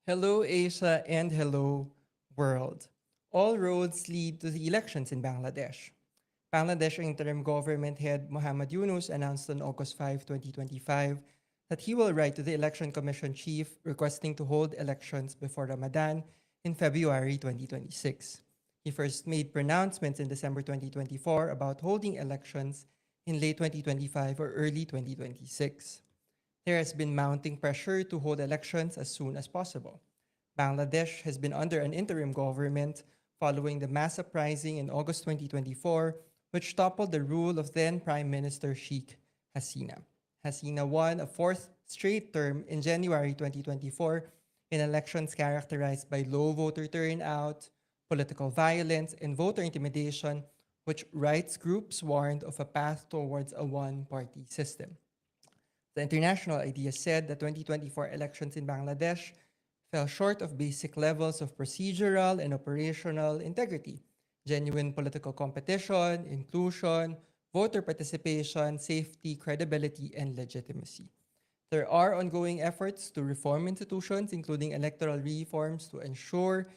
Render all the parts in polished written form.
Hello, Asia, and hello, world. All roads lead to the elections in Bangladesh. Bangladesh interim government head Muhammad Yunus announced on August 5, 2025, that he will write to the Election Commission chief requesting to hold elections before Ramadan in February 2026. He first made pronouncements in December 2024 about holding elections in late 2025 or early 2026. There has been mounting pressure to hold elections as soon as possible. Bangladesh has been under an interim government following the mass uprising in August 2024, which toppled the rule of then Prime Minister Sheikh Hasina. Hasina won a fourth straight term in January 2024 in elections characterized by low voter turnout, political violence, and voter intimidation, which rights groups warned of a path towards a one party system. The international idea said the 2024 elections in Bangladesh fell short of basic levels of procedural and operational integrity, genuine political competition, inclusion, voter participation, safety, credibility, and legitimacy. There are ongoing efforts to reform institutions, including electoral reforms to ensure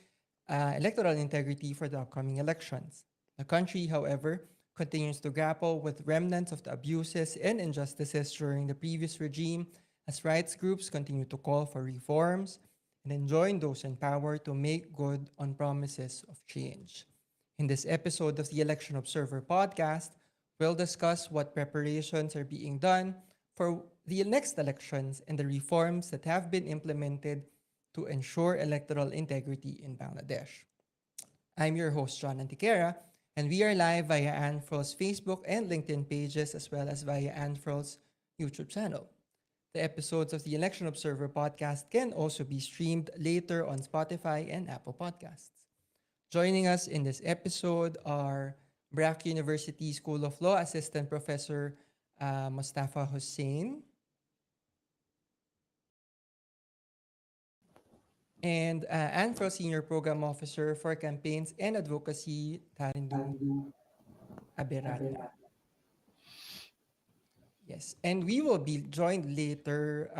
electoral integrity for the upcoming elections. The country, however, continues to grapple with remnants of the abuses and injustices during the previous regime as rights groups continue to call for reforms and enjoin those in power to make good on promises of change. In this episode of the Election Observer podcast, we'll discuss what preparations are being done for the next elections and the reforms that have been implemented to ensure electoral integrity in Bangladesh. I'm your host, John Antiquera, and we are live via ANFREL's Facebook and LinkedIn pages as well as via ANFREL's YouTube channel. The episodes of the Election Observer podcast can also be streamed later on Spotify and Apple Podcasts. Joining us in this episode are Brac University School of Law Assistant Professor Mostafa Hosain and ANFREL Senior Program Officer for Campaigns and Advocacy, Tharindu Abeyrathna. Yes, and we will be joined later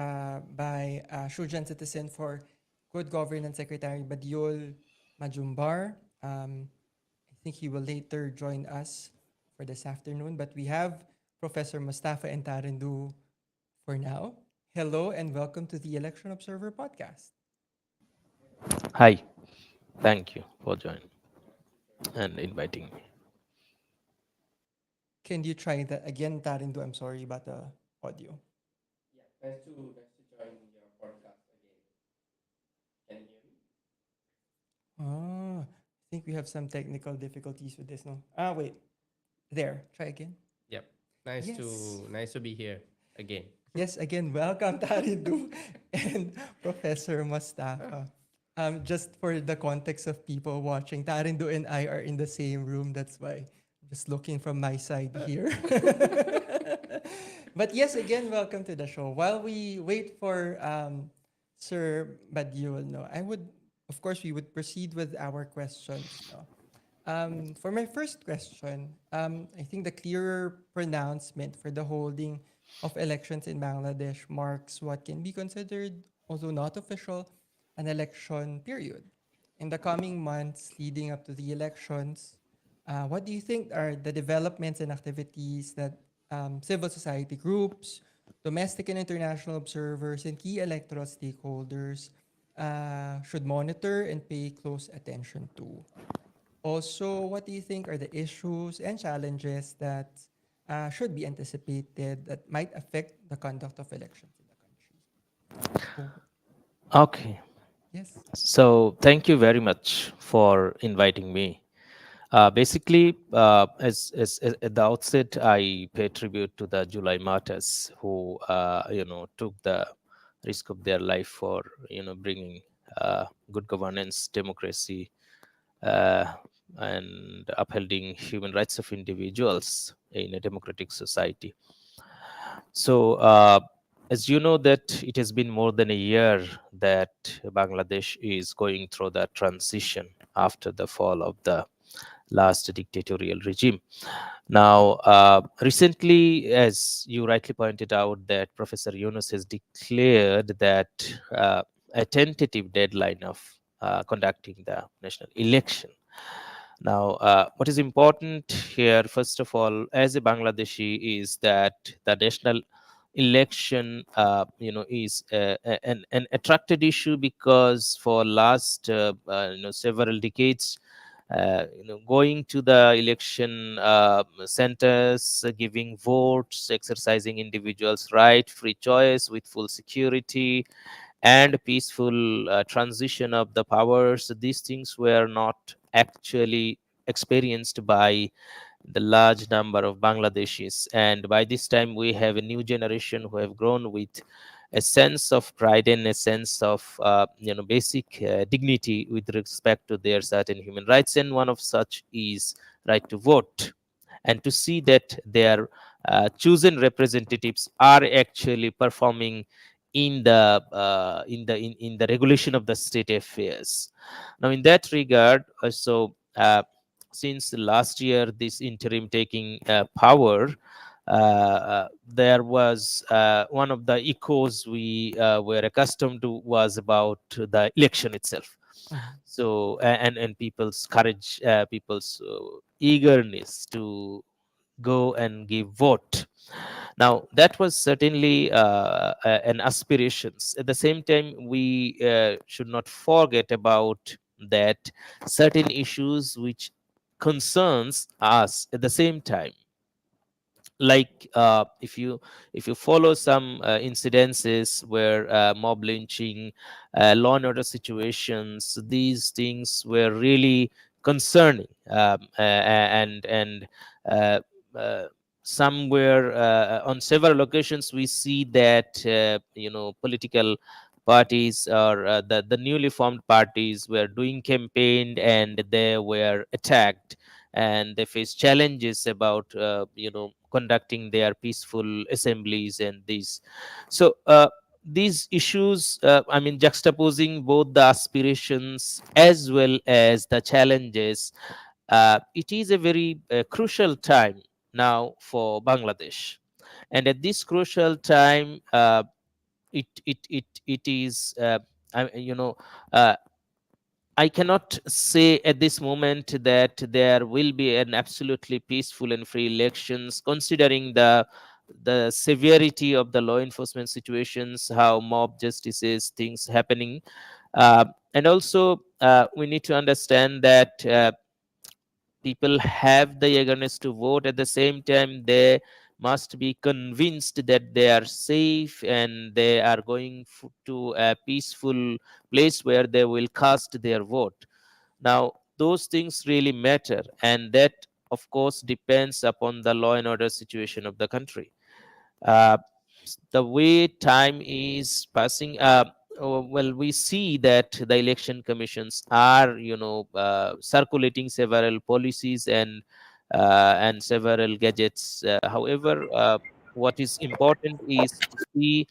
by SHUJAN Citizen for Good Governance Secretary Badiul Majumdar. I think he will later join us for this afternoon, but we have Professor Mostafa and Tharindu for now. Hello and welcome to the Election Observer podcast. Hi, thank you for joining and inviting me. Can you try that again, Tharindu? I'm sorry about the audio. Join your podcast again. Can you hear me? I think we have some technical difficulties with this. No. Wait. There. Try again. Yep. Yes. Nice to be here again. Yes, again, welcome Taridu and Professor Mustafa. Just for the context of people watching, Tarindu and I are in the same room. That's why I'm just looking from my side here. But yes, again, welcome to the show. While we wait for Sir Badiul, no, of course, we would proceed with our questions. No? For my first question, I think the clearer pronouncement for the holding of elections in Bangladesh marks what can be considered, although not official, an election period. In the coming months leading up to the elections, what do you think are the developments and activities that civil society groups, domestic and international observers, and key electoral stakeholders should monitor and pay close attention to? Also, what do you think are the issues and challenges that should be anticipated that might affect the conduct of elections in the country? Okay, Yes. so thank you very much for inviting me. Basically, as at the outset, I pay tribute to the July martyrs who, took the risk of their life for, bringing good governance, democracy, uh, and upholding human rights of individuals in a democratic society. So, as you know, that it has been more than a year that Bangladesh is going through the transition after the fall of the last dictatorial regime. Now, recently, as you rightly pointed out, that Professor Yunus has declared that a tentative deadline of conducting the national election. Now, what is important here, first of all, as a Bangladeshi, is that the national election, is an attracted issue because for last, several decades, going to the election centers, giving votes, exercising individuals' right, free choice with full security, and peaceful transition of the powers. These things were not actually experienced by the large number of Bangladeshis. And by this time, we have a new generation who have grown with a sense of pride and a sense of basic dignity with respect to their certain human rights. And one of such is right to vote, and to see that their chosen representatives are actually performing in the regulation of the state affairs. Now, in that regard, since last year, this interim taking power, there was one of the echoes we were accustomed to was about the election itself. Mhm. So, and people's courage, people's eagerness to go and give vote. Now, that was certainly an aspirations. At the same time, we should not forget about that certain issues which concerns us at the same time, like if you follow some incidences where mob lynching, law and order situations, these things were really concerning, and uh, uh, somewhere on several occasions we see that political parties, or the newly formed parties, were doing campaign and they were attacked, and they face challenges about conducting their peaceful assemblies and these. So these issues, I mean, juxtaposing both the aspirations as well as the challenges, it is a very crucial time now for Bangladesh. And at this crucial time, it is you know uh, I cannot say at this moment that there will be an absolutely peaceful and free elections, considering the severity of the law enforcement situations, how mob justices, things happening, and also we need to understand that people have the eagerness to vote. At the same time, they must be convinced that they are safe and they are going to a peaceful place where they will cast their vote. Now, those things really matter, and that, of course, depends upon the law and order situation of the country. Uh, the way time is passing, well, we see that the election commissions are, circulating several policies and several gadgets. However, what is important is to see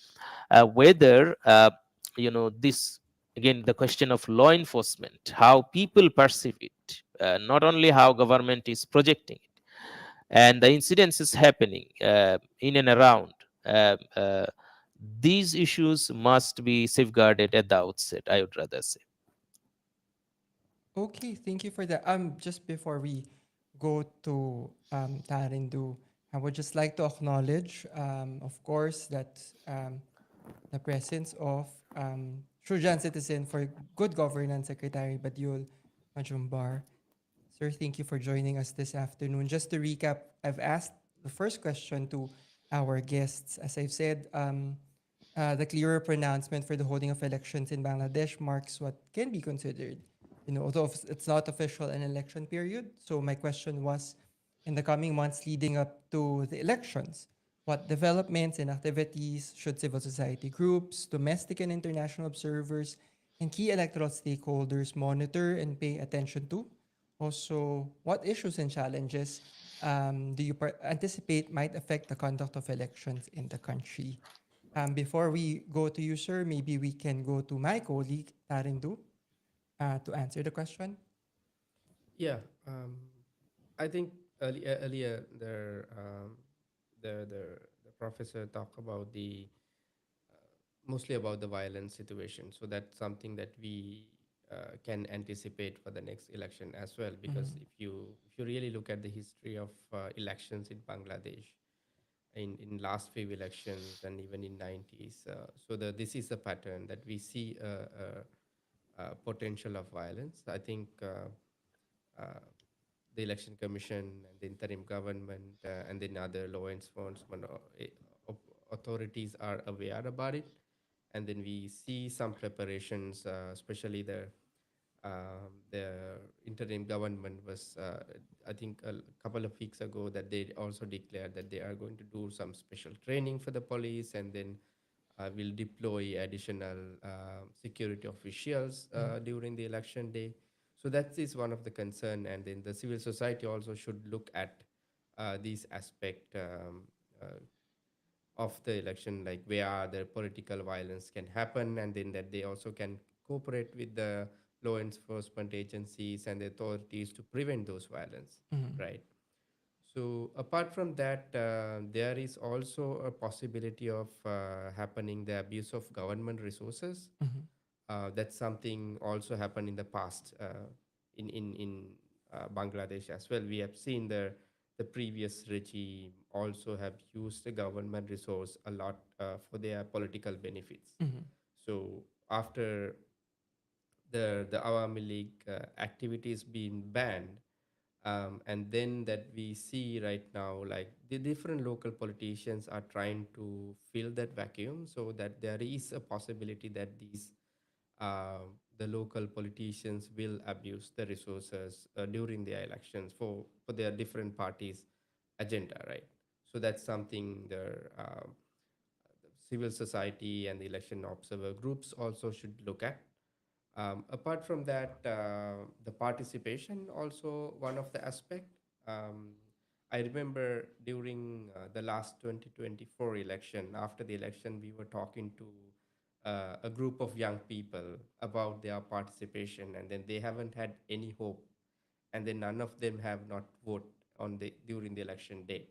whether this, again, the question of law enforcement, how people perceive it, not only how government is projecting it, and the incidents is happening in and around. uh, uh, these issues must be safeguarded at the outset, I would rather say. Okay, thank you for that. Just before we go to Tharindu, I would just like to acknowledge, of course, that the presence of Shujan Citizen for Good Governance Secretary Badiul Majumdar. Sir, thank you for joining us this afternoon. Just to recap, I've asked the first question to our guests. As I've said, the clearer pronouncement for the holding of elections in Bangladesh marks what can be considered, although it's not official, an election period. So my question was, in the coming months leading up to the elections, what developments and activities should civil society groups, domestic and international observers, and key electoral stakeholders monitor and pay attention to? Also, what issues and challenges do you anticipate might affect the conduct of elections in the country? Before we go to you, sir, maybe we can go to my colleague, Tharindu, to answer the question. Yeah, I think earlier the professor talked about the mostly about the violence situation. So that's something that we can anticipate for the next election as well. Because Mhm. if you really look at the history of elections in Bangladesh, in last few elections and even in 90s, this is a pattern that we see potential of violence. I think uh, the election commission and the interim government and then other law enforcement authorities are aware about it, and then we see some preparations, especially the interim government was, I think, a couple of weeks ago, that they also declared that they are going to do some special training for the police, and then will deploy additional security officials Mhm. during the election day. So that is one of the concern, and then the civil society also should look at these aspect of the election, like where the political violence can happen, and then that they also can cooperate with the law enforcement agencies and the authorities to prevent those violence, Mhm. right? So apart from that, there is also a possibility of happening the abuse of government resources. Mhm. That's something also happened in the past in Bangladesh as well. We have seen the previous regime also have used the government resource a lot for their political benefits. Mhm. So after the Awami League activities being banned, and then that we see right now, like the different local politicians are trying to fill that vacuum, so that there is a possibility that uh, the local politicians will abuse the resources during their elections for their different parties agenda, right? So that's something the civil society and the election observer groups also should look at. Apart from that, the participation also one of the aspect. Um, I remember during the last 2024 election, after the election, we were talking to a group of young people about their participation, and then they haven't had any hope, and then none of them have not voted on the during the election day.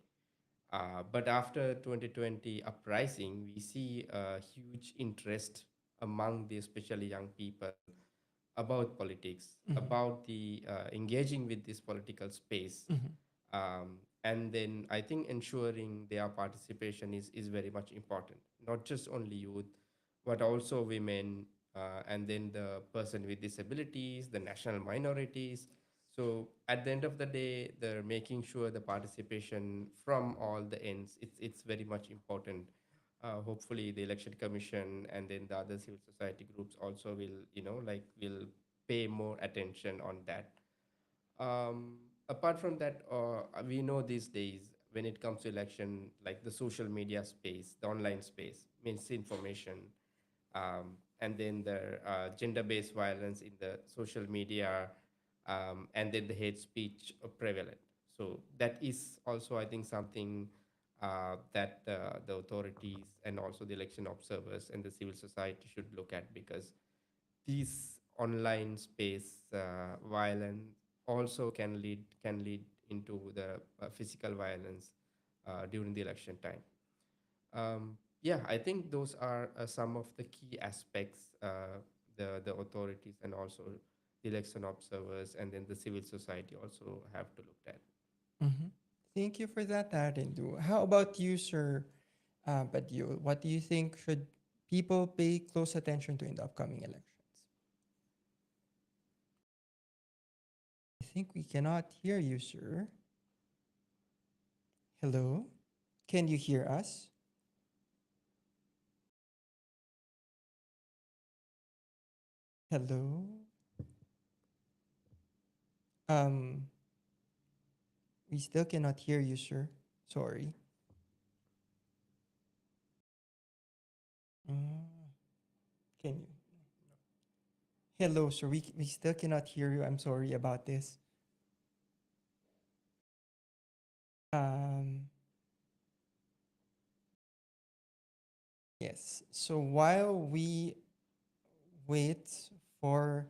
But after 2020 uprising, we see a huge interest among the especially young people about politics, Mhm. about the engaging with this political space, Mhm. and then I think ensuring their participation is very much important. Not just only youth, but also women, and then the person with disabilities, the national minorities. So at the end of the day, they're making sure the participation from all the ends. It's very much important. Hopefully, the election commission and then the other civil society groups also will, will pay more attention on that. Apart from that, we know these days when it comes to election, like the social media space, the online space, misinformation, and then the gender-based violence in the social media, and then the hate speech are prevalent. So that is also, I think, something that the authorities and also the election observers and the civil society should look at, because these online space violence also can lead into the physical violence during the election time. Yeah, I think those are some of the key aspects the authorities and also the election observers and then the civil society also have to look at. Mhm. Thank you for that, Tharindu. How about you, Sir Badiul? What do you think should people pay close attention to in the upcoming elections? I think we cannot hear you, sir. Hello? Can you hear us? Hello? Um, we still cannot hear you, sir. Sorry. Mm, can you? Hello, sir. We still cannot hear you. I'm sorry about this. Um, yes. So while we wait for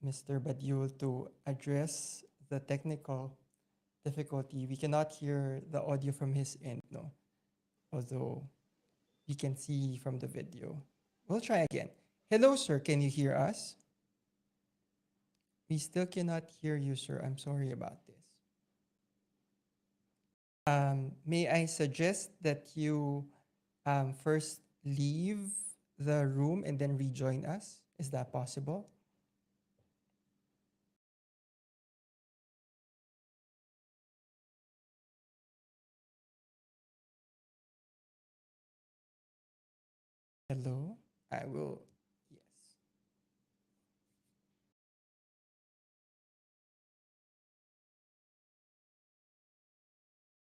Mr. Badiul to address the technical difficulty, we cannot hear the audio from his end, no. Although we can see from the video. We'll try again. Hello, sir. Can you hear us? We still cannot hear you, sir. I'm sorry about this. May I suggest that you first leave the room and then rejoin us? Is that possible? Hello? I will, yes.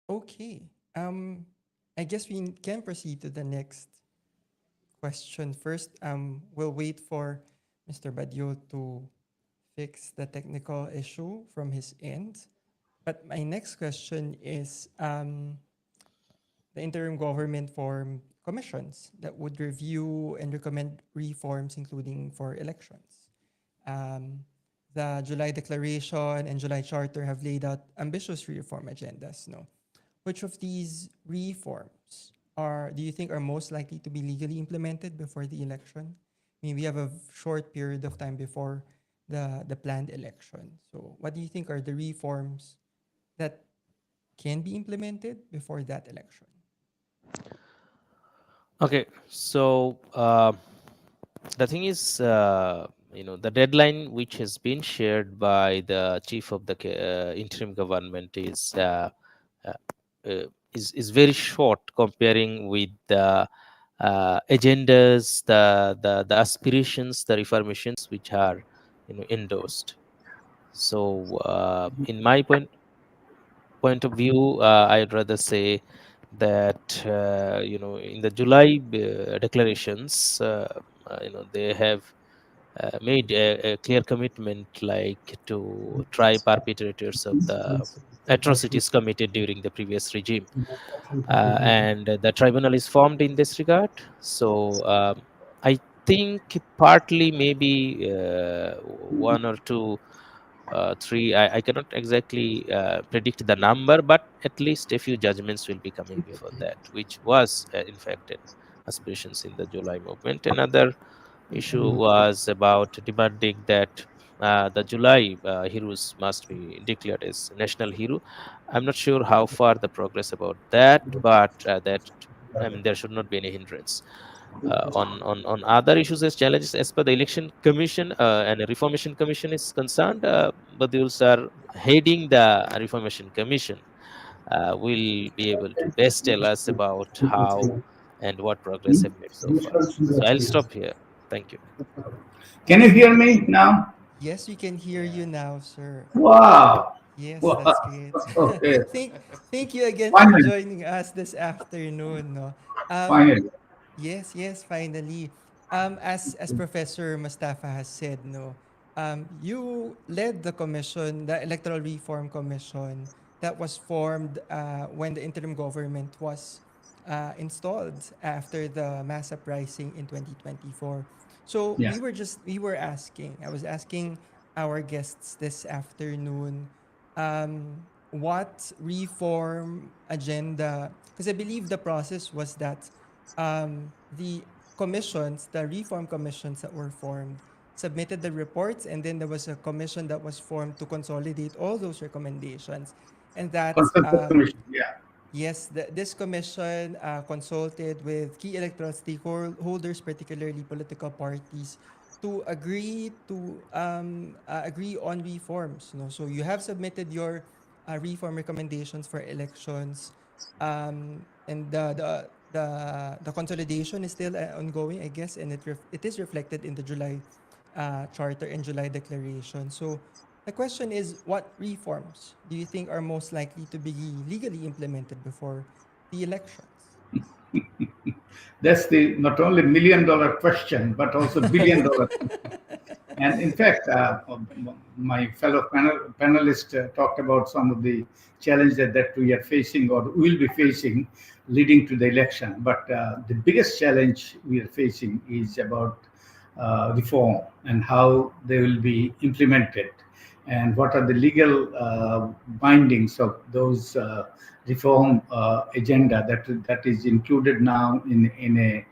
Okay. I guess we can proceed to the next question. First, we'll wait for Mr. Badiul to fix the technical issue from his end. But my next question is the interim government formed commissions that would review and recommend reforms, including for elections. The July Declaration and July Charter have laid out ambitious reform agendas. No, which of these reforms do you think are most likely to be legally implemented before the election? I mean, we have a short period of time before the planned election. So, what do you think are the reforms that can be implemented before that election? Okay, so the thing is, the deadline which has been shared by the chief of the interim government uh, is very short comparing with the agendas, the aspirations, the reformations which are endorsed. So, in my point of view, I'd rather say that in the July declarations, they have made a clear commitment, like to try perpetrators of the atrocities committed during the previous regime, and the tribunal is formed in this regard. So I think partly maybe one or two three. I cannot exactly predict the number, but at least a few judgments will be coming before that, which was in fact an aspirations in the July movement. Another issue was about demanding that the July heroes must be declared as national hero. I'm not sure how far the progress about that, but there should not be any hindrance. On other issues as challenges as per the election commission and reformation commission is concerned, Badiuls are heading the reformation commission, will be able to best tell us about how and what progress have made so far. So I'll stop here. Thank you. Can you hear me now? Yes, we can hear you now, sir. Wow. Yes, Wow. that's great. Okay. Thank you again for Finally. joining us this afternoon. No, Finally. yes, finally. As Professor Mostafa has said, no, you led the commission, the Electoral Reform Commission, that was formed when the interim government was installed after the mass uprising in 2024. So Yeah. I was asking our guests this afternoon, what reform agenda, because I believe the process was that the commissions, the reform commissions that were formed, submitted the reports, and then there was a commission that was formed to consolidate all those recommendations. And that, Consensus Commission. Yeah. yes, this commission consulted with key electoral stakeholders, particularly political parties, to agree on reforms. So you have submitted your reform recommendations for elections, and the consolidation is still ongoing, I guess, and it is reflected in the July Charter and July Declaration. So the question is, what reforms do you think are most likely to be legally implemented before the elections? That's the not only $1 million question, but also $1 billion question. And in fact, my fellow panelists talked about some of the challenges that we are facing or will be facing leading to the election. But the biggest challenge we are facing is about reform and how they will be implemented. and what are the legal bindings of those reform agenda that is included now in a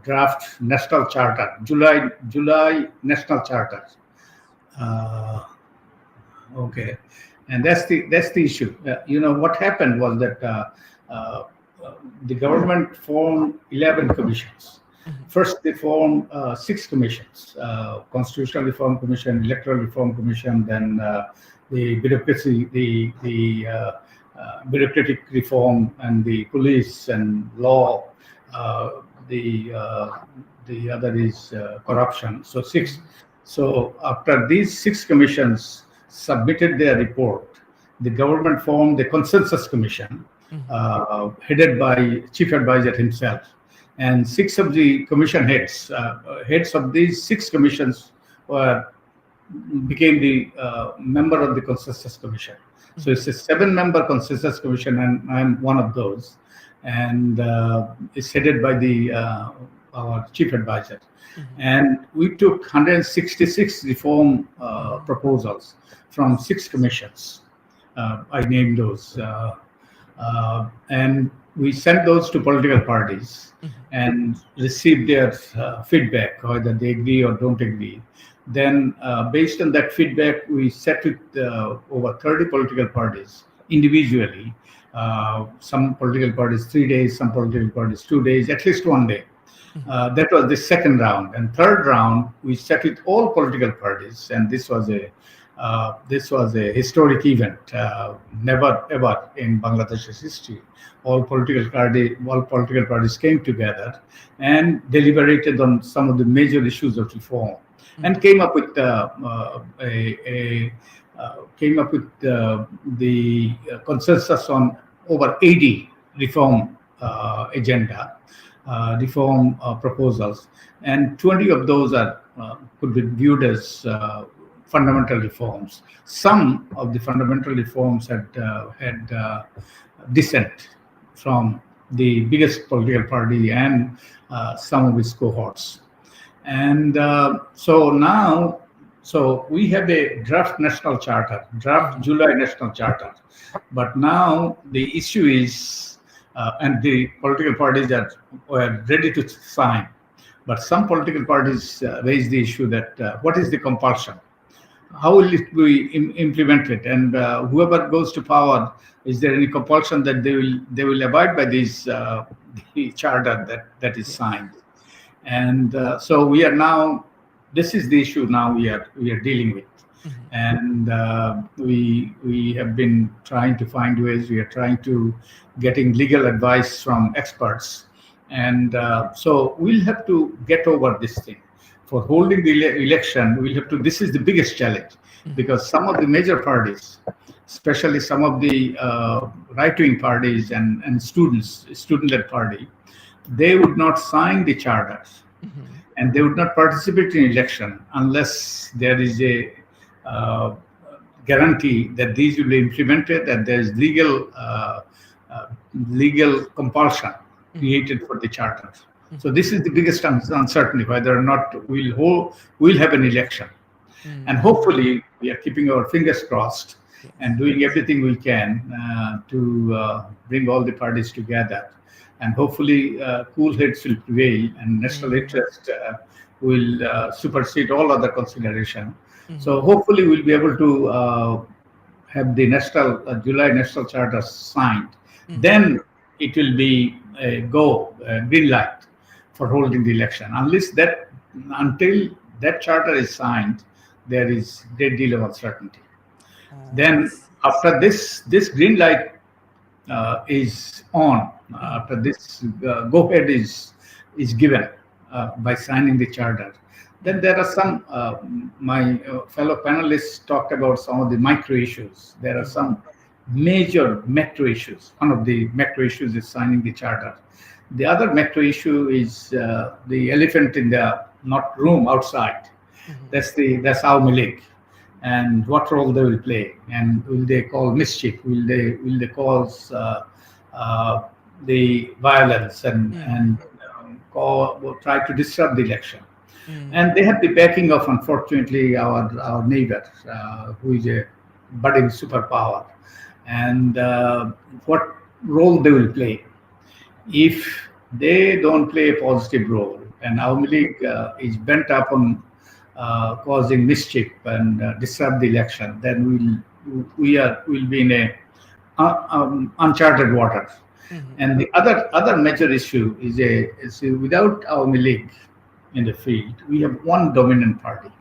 draft national charter, July national charter. Okay, and that's the issue. What happened was that the government formed 11 commissions. First, they formed 6 commissions: Constitutional Reform Commission, Electoral Reform Commission, then the bureaucracy, the bureaucratic reform, and the police and law. The other is corruption. So 6. So after these 6 commissions submitted their report, the government formed the Consensus Commission, headed by Chief Advisor himself. And 6 of the commission heads of these 6 commissions became the member of the Consensus Commission. So it's a 7-member Consensus Commission, and I'm one of those. And it's headed by our Chief Advisor. And we took 166 reform proposals from 6 commissions. I named those. And we sent those to political parties and received their feedback, whether they agree or don't agree. Then, based on that feedback, we sat with over 30 political parties individually. Some political parties 3 days, some political parties 2 days, at least 1 day. That was the second round. And third round, we sat with all political parties, and this was a historic event. Never ever in Bangladesh's history, all political parties came together and deliberated on some of the major issues of reform, and came up with the consensus on over 80 reform proposals, and 20 of those could be viewed as fundamental reforms. Some of the fundamental reforms had dissent from the biggest political party and some of its cohorts. And so we have a draft national charter, draft July national charter. But now the issue is, and the political parties were ready to sign, but some political parties raised the issue that what is the compulsion? How will it be implemented? And whoever goes to power, is there any compulsion that they will abide by the charter that is signed? And so we are now. This is the issue now we are dealing with, and we have been trying to find ways. We are trying to getting legal advice from experts, and so we'll have to get over this thing. For holding the election, we'll have to. This is the biggest challenge, because some of the major parties, especially some of the right-wing parties and student-led party, they would not sign the charters, and they would not participate in election unless there is a guarantee that these will be implemented, and there is legal compulsion created for the charters. So this is the biggest uncertainty, whether or not we'll have an election. And hopefully we are keeping our fingers crossed and doing everything we can to bring all the parties together. And hopefully cool heads will prevail, and national interest will supersede all other consideration. So hopefully we'll be able to have the July national charter signed. Then it will be a green light for holding the election. Until that charter is signed, there is a great deal of uncertainty. Then after this green light is on, after this go ahead is given by signing the charter, then there are some, my fellow panelists talked about some of the micro issues. There are some major macro issues. One of the macro issues is signing the charter. The other macro issue is the elephant in the room outside. That's Awamu League, and what role they will play, and will they cause mischief? Will they cause the violence and try to disrupt the election? And they have the backing of, unfortunately, our neighbor, who is a budding superpower. And what role they will play? If they don't play a positive role, and Awami League is bent upon causing mischief and disrupt the election, then we'll be in a uncharted waters. And the other major issue is without Awami League in the field, we have one dominant party,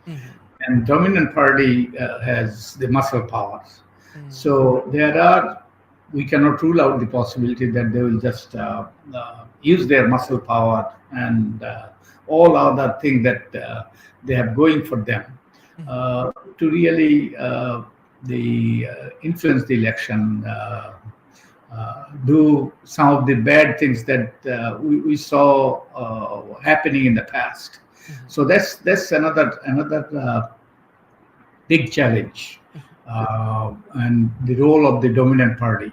and dominant party has the muscle powers. So we cannot rule out the possibility that they will just use their muscle power and all other things that they have going for them to really influence the election, do some of the bad things that we saw happening in the past. So that's another big challenge, and the role of the dominant party.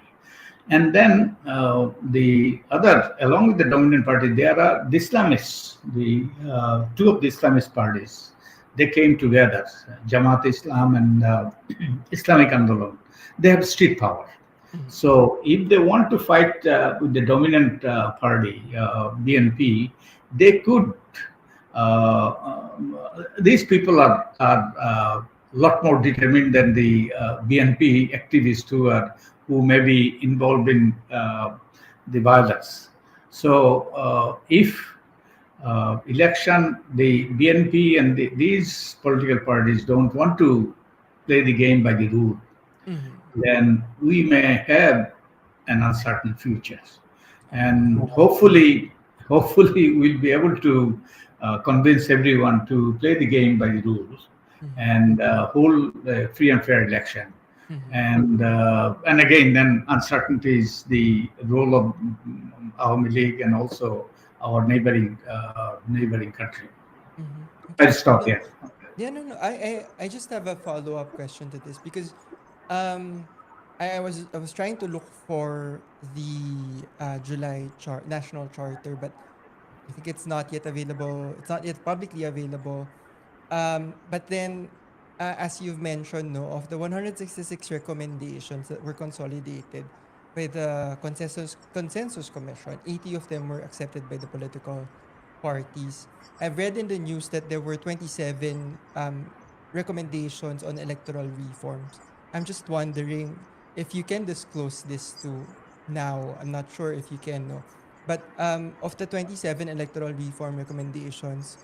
And then along with the dominant party, there are the Islamists, two of the Islamist parties. They came together, Jamaat Islam and Islamic Andolan. They have street power. So if they want to fight with the dominant party, BNP, they could. These people are a lot more determined than the BNP activists who may be involved in the violence. So if election, the BNP and these political parties don't want to play the game by the rule, then we may have an uncertain future. And hopefully we'll be able to convince everyone to play the game by the rules and hold a free and fair election. And again, then uncertainty is the role of Awami League and also our neighboring country. I'll stop here. Yeah, no. I just have a follow-up question to this because I was trying to look for the July national charter, but I think it's not yet available. It's not yet publicly available. But then, as you've mentioned, of the 166 recommendations that were consolidated by the consensus commission, 80 of them were accepted by the political parties. I've read in the news that there were 27 recommendations on electoral reforms. I'm just wondering if you can disclose this to now. I'm not sure if you can, no. But of the 27 electoral reform recommendations,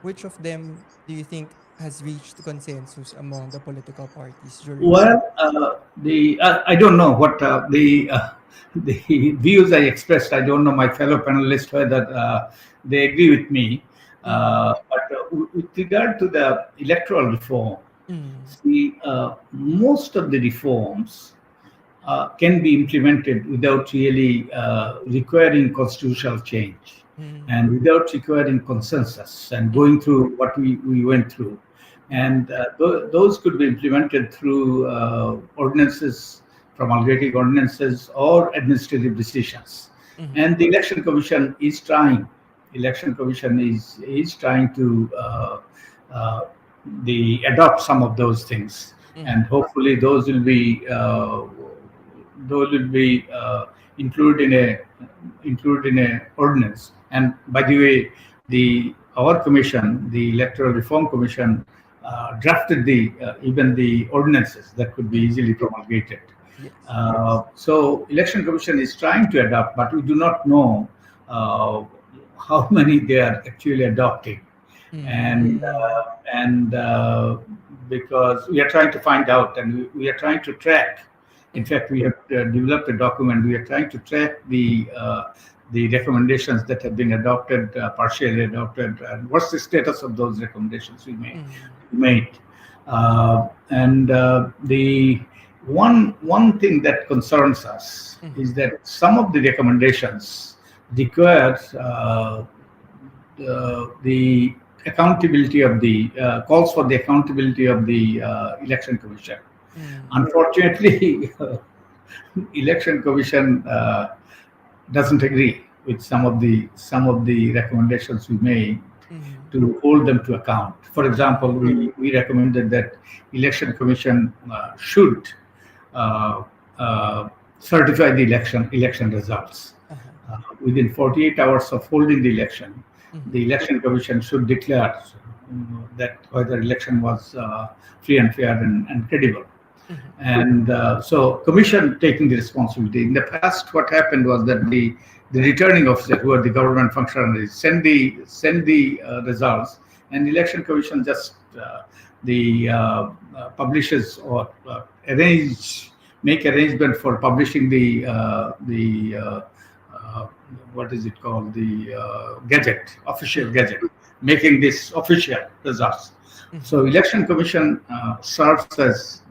which of them do you think has reached consensus among the political parties? Well, I don't know what the views I expressed. I don't know my fellow panelists whether they agree with me. But with regard to the electoral reform, see, most of the reforms can be implemented without really requiring constitutional change and without requiring consensus and going through what we went through. And those could be implemented through ordinances, promulgating ordinances or administrative decisions. And the Election Commission is trying. Election Commission is trying to adopt some of those things, and hopefully those will be included in a ordinance. And by the way, our commission, the Electoral Reform Commission, drafted even the ordinances that could be easily promulgated. Yes. So Election Commission is trying to adopt, but we do not know how many they are actually adopting. And because we are trying to find out, and we are trying to track. In fact, we have developed a document. We are trying to track the recommendations that have been adopted, partially adopted, and what's the status of those recommendations we made. And the one thing that concerns us is that some of the recommendations require the accountability of the calls for the accountability of the Election Commission. Unfortunately, Election Commission doesn't agree with some of the recommendations we made, to hold them to account. For example, we recommended that Election Commission should certify the election results. Within 48 hours of holding the election, the Election Commission should declare that whether election was free and fair and credible. And so Commission taking the responsibility. In the past, what happened was that the returning officer, who are the government functionaries, send the results, and the Election Commission just publishes or make arrangement for publishing the what is it called, the gazette, official gazette, making this official results. So Election Commission serves as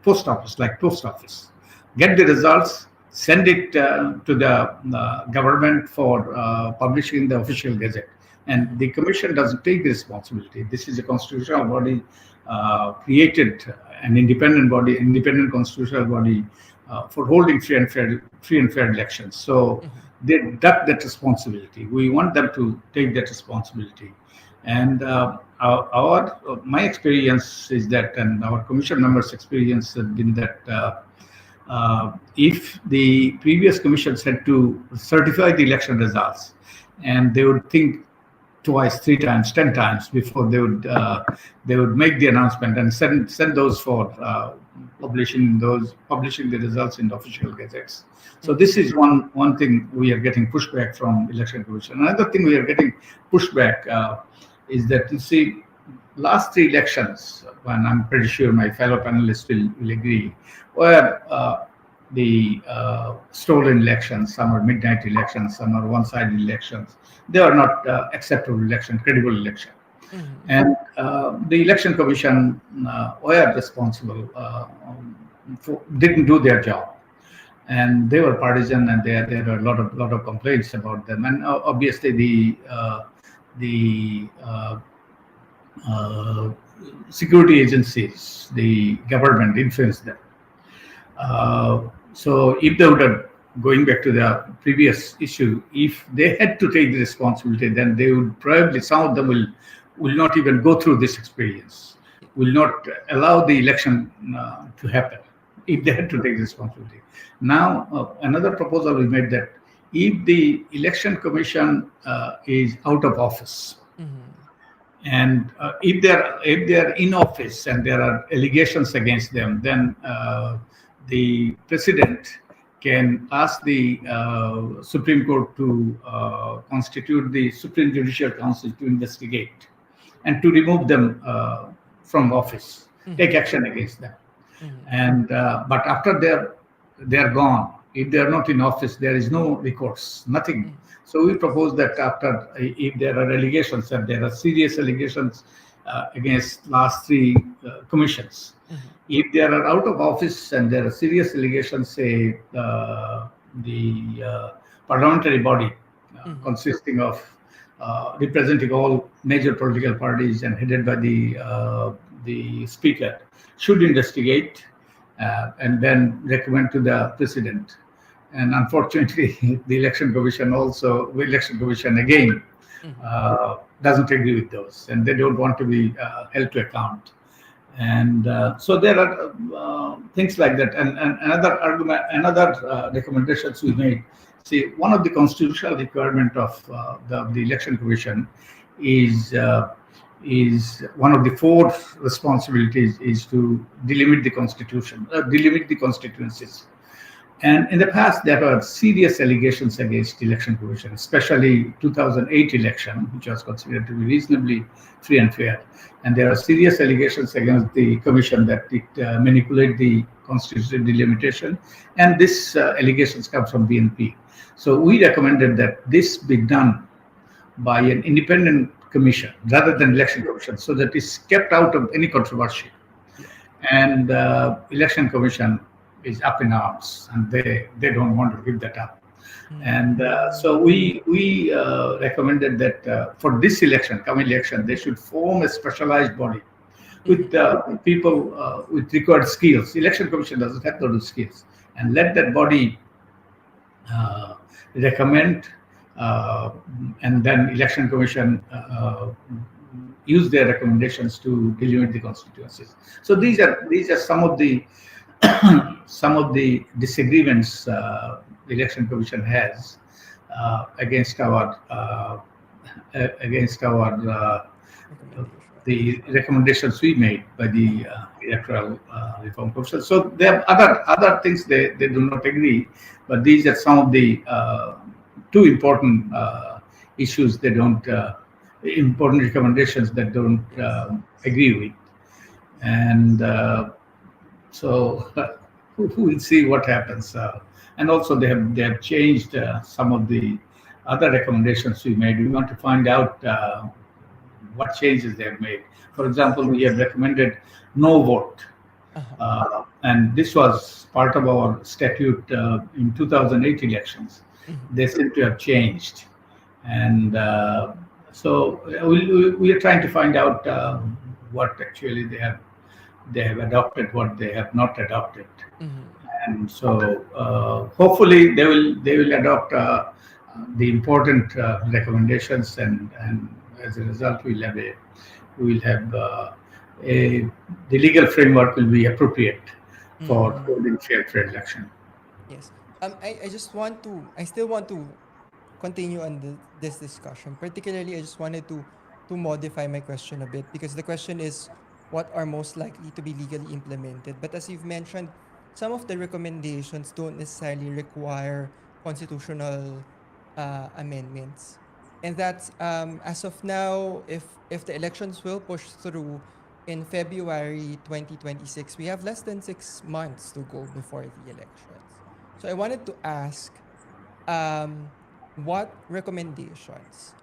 post office, like post office. Get the results, send it to the government for publishing the official gazette. And the commission doesn't take the responsibility. This is a constitutional body, created an independent body, independent constitutional body for holding free and fair elections. So they duck that responsibility. We want them to take that responsibility. And my experience is that, and our commission members' experience has been that if the previous commissions had to certify the election results, and they would think twice, 3 times, 10 times before they would make the announcement and send those for publishing the results in the official gazettes. So this is one thing we are getting pushback from Election Commission. Another thing we are getting pushback is that, you see, last 3 elections, and I'm pretty sure my fellow panelists will agree, were the stolen elections. Some are midnight elections, some are one-sided elections. They are not acceptable election, credible election. And the Election Commission were responsible, didn't do their job. And they were partisan, and there were a lot of complaints about them. And obviously the security agencies, the government influenced them. So if they would have, going back to the previous issue, if they had to take the responsibility, then they would probably, some of them will not even go through this experience, will not allow the election to happen if they had to take responsibility. Now, another proposal we made that if the Election Commission is out of office, and if they're in office and there are allegations against them, then the president can ask the Supreme Court to constitute the Supreme Judicial Council to investigate and to remove them from office, take action against them. And but after they're gone, if they're not in office, there is no recourse, nothing. So we propose that after, if there are allegations, and there are serious allegations against last 3 commissions, if they are out of office and there are serious allegations, say the parliamentary body consisting of representing all major political parties and headed by the speaker, should investigate and then recommend to the president. And unfortunately, the Election Commission again doesn't agree with those, and they don't want to be held to account. And so there are things like that. And another recommendations we made. See, one of the constitutional requirement of the Election Commission is one of the 4 responsibilities is to delimit the constitution, delimit the constituencies. And in the past, there were serious allegations against Election Commission, especially 2008 election, which was considered to be reasonably free and fair. And there are serious allegations against the Commission that it manipulated the constitutional delimitation. And this allegations come from BNP. So we recommended that this be done by an independent commission rather than Election Commission, so that it's kept out of any controversy. And Election Commission is up in arms, and they don't want to give that up. And so we recommended that for this coming election, they should form a specialized body with people with required skills. Election Commission doesn't have those skills, and let that body recommend, and then Election Commission use their recommendations to delimit the constituencies. So these are some of the disagreements the election commission has against our Recommendation. the recommendations we made by the electoral reform commission. So there are other things they do not agree, but these are some of the two important issues they don't important recommendations that don't agree with, and so we'll see what happens. And also they have changed some of the other recommendations we made. We want to find out what changes they have made. For example, we have recommended no vote. And this was part of our statute in 2008 elections. They seem to have changed. And so we are trying to find out what actually they have adopted, what they have not adopted. And so hopefully they will adopt the important recommendations, and as a result the legal framework will be appropriate for holding fair election. Yes. I still want to continue on this discussion. Particularly, I just wanted to modify my question a bit, because the question is what are most likely to be legally implemented. But as you've mentioned, some of the recommendations don't necessarily require constitutional amendments. And that's as of now, if the elections will push through in February 2026, we have less than 6 months to go before the elections. So I wanted to ask, what recommendations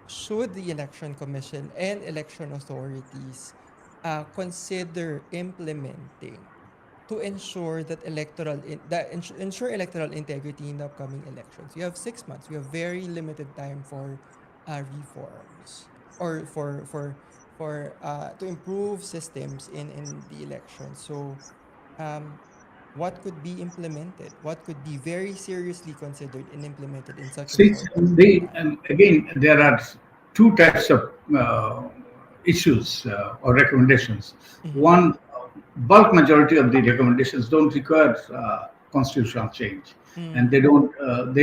should the Election Commission and election authorities consider implementing to ensure that ensure electoral integrity in the upcoming elections? We have 6 months. We have very limited time for reforms or for to improve systems in the elections. So, what could be implemented? What could be very seriously considered and implemented in such a short time? Again, there are two types of issues or recommendations. One, bulk majority of the recommendations don't require constitutional change, and they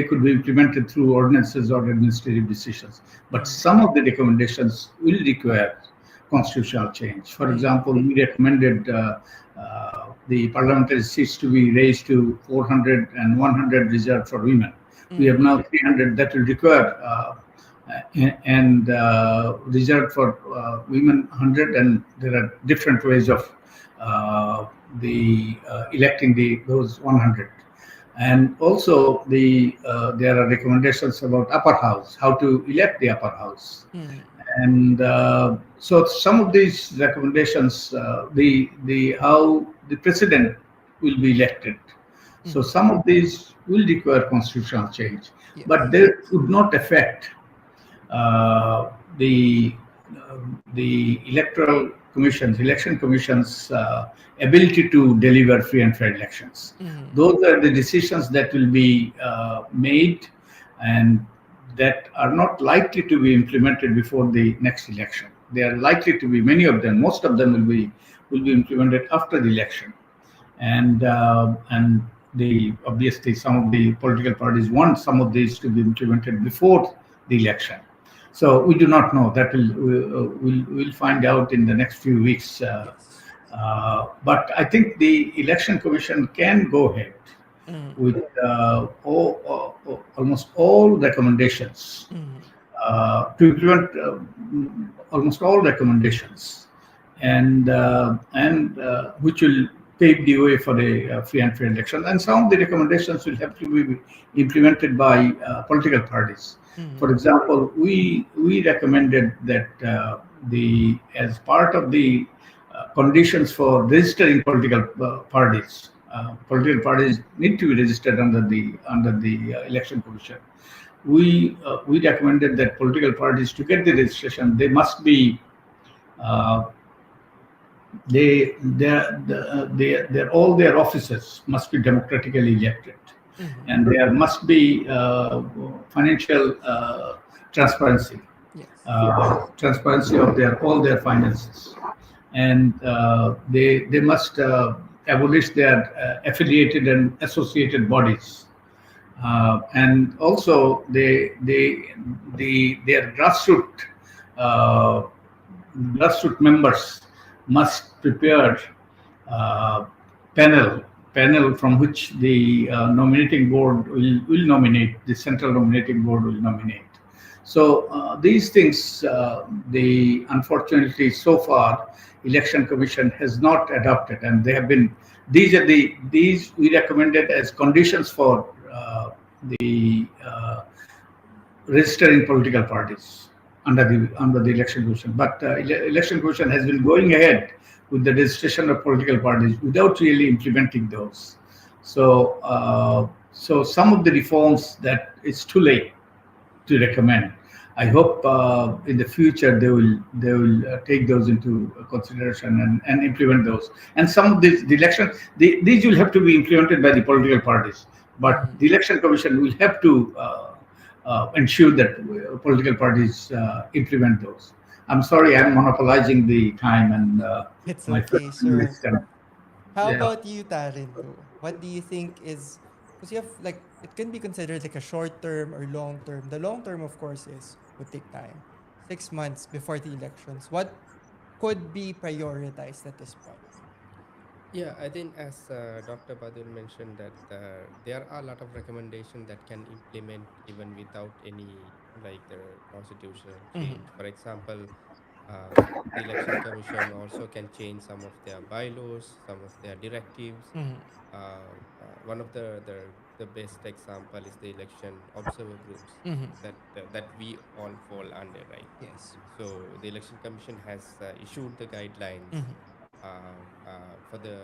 could be implemented through ordinances or administrative decisions. But some of the recommendations will require constitutional change. For example, we recommended the parliamentary seats to be raised to 400 and 100 reserved for women. We have now 300 that will require and reserved for women 100, and there are different ways of electing those 100. And also there are recommendations about upper house, how to elect the upper house. And so some of these recommendations, how the president will be elected. So some of these will require constitutional change, but they would not affect the election commission's ability to deliver free and fair elections. Those are the decisions that will be made and that are not likely to be implemented before the next election. They are likely to be, most of them will be implemented after the election. And obviously some of the political parties want some of these to be implemented before the election. So we do not know. That we'll find out in the next few weeks. But I think the Election Commission can go ahead with almost all recommendations to implement almost all recommendations, and which will pave the way for a free and fair election. And some of the recommendations will have to be implemented by political parties. For example, we recommended that as part of the conditions for registering political parties need to be registered under the Election Commission. We recommended that political parties, to get the registration, they must be all their officers must be democratically elected, and there must be financial transparency. Yes. transparency of their all their finances, and they must abolish their affiliated and associated bodies, and also their uh, grassroots members must prepare uh, panel panel from which the nominating board will nominate, the central nominating board will nominate. So these things, the unfortunately so far, election commission has not adopted, and they have been, these we recommended as conditions for the registering political parties under the election commission. But election commission has been going ahead with the registration of political parties without really implementing those. So some of the reforms that it's too late to recommend. I hope in the future they will take those into consideration and implement those. And some of the election, these will have to be implemented by the political parties, but the election commission will have to ensure that political parties implement those. I'm sorry, I'm monopolizing the time, and It's my fellow okay, sir. panelists. And, How yeah. about you, Tharindu? What do you think is, because you have like it can be considered like a short term or long term. The long term, of course, is would take time, 6 months before the elections. What could be prioritized at this point? Yeah, I think as Dr. Badul mentioned that there are a lot of recommendations that can implement even without any like the constitutional Mm-hmm. change. For example, the election commission also can change some of their bylaws, some of their directives. Mm-hmm. One of the best example is the election observer groups Mm-hmm. that we all fall under, right? Yes. So the election commission has issued the guidelines Mm-hmm. for the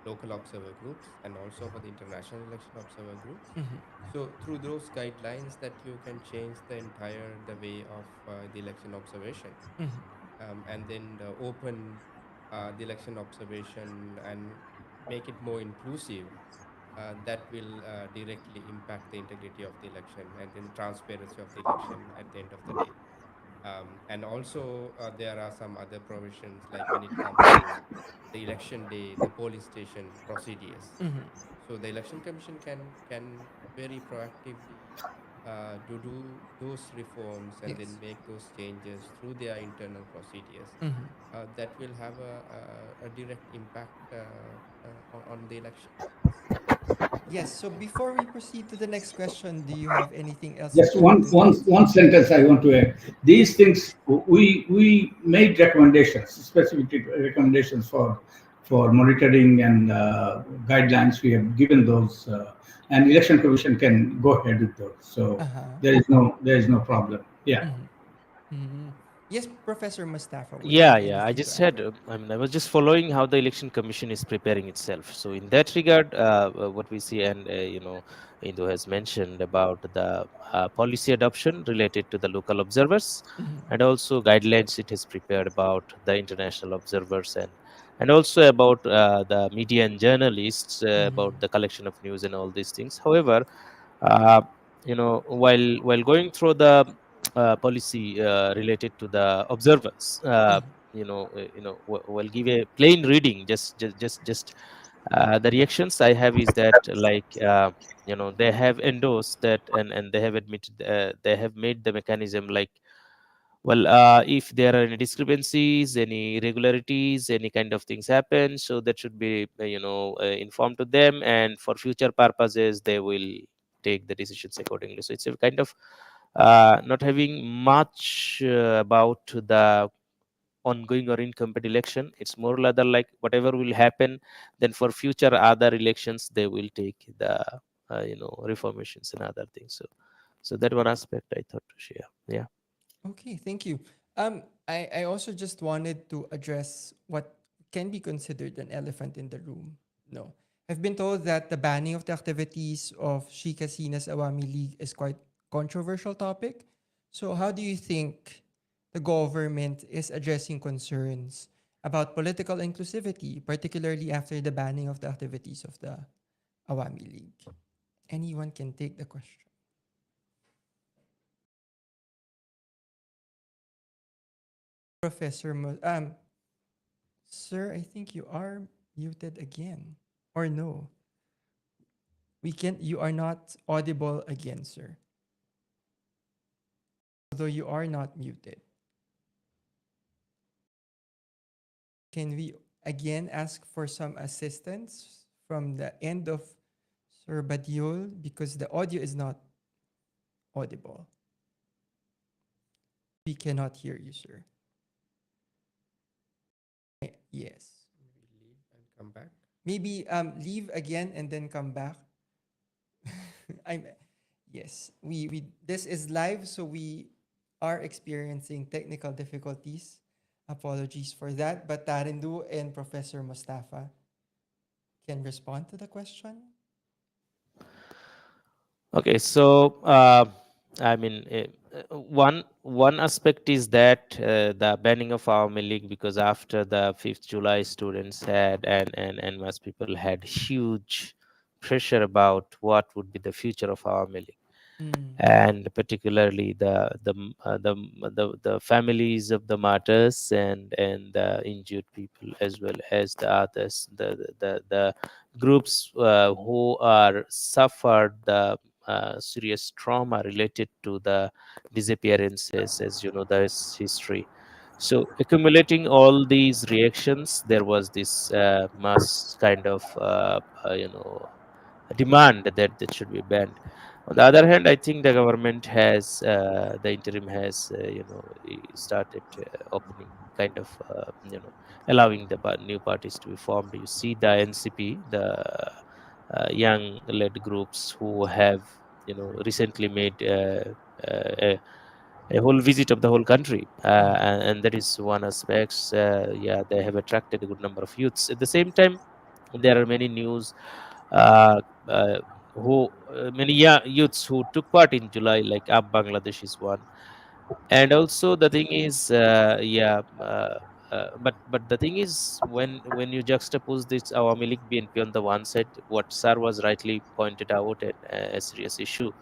local observer groups and also for the international election observer groups. Mm-hmm. So through those guidelines that you can change the entire the way of the election observation, Mm-hmm. and then open the election observation and make it more inclusive. That will directly impact the integrity of the election and then the transparency of the election at the end of the day. And also, there are some other provisions like when it comes to the election day, the polling station procedures. Mm-hmm. So the election commission can very proactively do those reforms and then Yes. make those changes through their internal procedures. Mm-hmm. That will have a direct impact on the elections. Yes. So before we proceed to the next question, do you have anything else that Just you want to say? one sentence I want to add. These things, we made recommendations, specific recommendations for monitoring and guidelines. We have given those, and election commission can go ahead with those. So Uh-huh. there is no problem. Yeah. Mm-hmm. Mm-hmm. Yes, Professor Mustafa, would you Yeah, have yeah. I anything to just add said, to it? I mean, I was just following how the election commission is preparing itself. So in that regard, what we see, and Indu has mentioned about the policy adoption related to the local observers, Mm-hmm. and also guidelines it has prepared about the international observers, and also about the media and journalists about Mm-hmm. the collection of news and all these things. However, uh, while going through the policy related to the observers, Mm-hmm. will give a plain reading. Just the reactions I have is that, like, they have endorsed that, and they have admitted, they have made the mechanism like, well, if there are any discrepancies, any irregularities, any kind of things happen, so that should be informed to them, and for future purposes they will take the decisions accordingly. So it's a kind of not having much about the ongoing or incumbent election. It's more rather like whatever will happen, then for future other elections they will take the reformations and other things. So that one aspect I thought to share. Yeah. Okay, thank you. I also just wanted to address what can be considered an elephant in the room. No. I've been told that the banning of the activities of Sheikh Hasina's Awami League is quite controversial topic. So how do you think the government is addressing concerns about political inclusivity, particularly after the banning of the activities of the Awami League? Anyone can take the question. Professor Sir, I think you are muted again. Or no. You are not audible again, sir. Although you are not muted. Can we again ask for some assistance from the end of Sir Badiul because the audio is not audible. We cannot hear you, sir. Yes. Maybe leave and come back. Maybe leave again and then come back. Yes. We this is live, so we are experiencing technical difficulties. Apologies for that. But Tharindu and Professor Mostafa can respond to the question. Okay, so one aspect is that the banning of Awami League, because after the 5th July, students had and most people had huge pressure about what would be the future of Awami League. And particularly the families of the martyrs and the injured people, as well as the others, the groups who are suffered the serious trauma related to the disappearances. As you know, there is history. So accumulating all these reactions, there was this mass kind of a demand that should be banned. On the other hand, I think the government has, the interim has, started opening, kind of, allowing the new parties to be formed. You see the NCP, the young-led groups who have, recently made a whole visit of the whole country, and that is one aspect. Yeah, they have attracted a good number of youths. At the same time, there are many news uh, uh, many youths who took part in July, like Up Bangladesh is one. And also the thing is, but the thing is, when you juxtapose this Awami League BNP on the one side, what Sir was rightly pointed out, and a serious issue.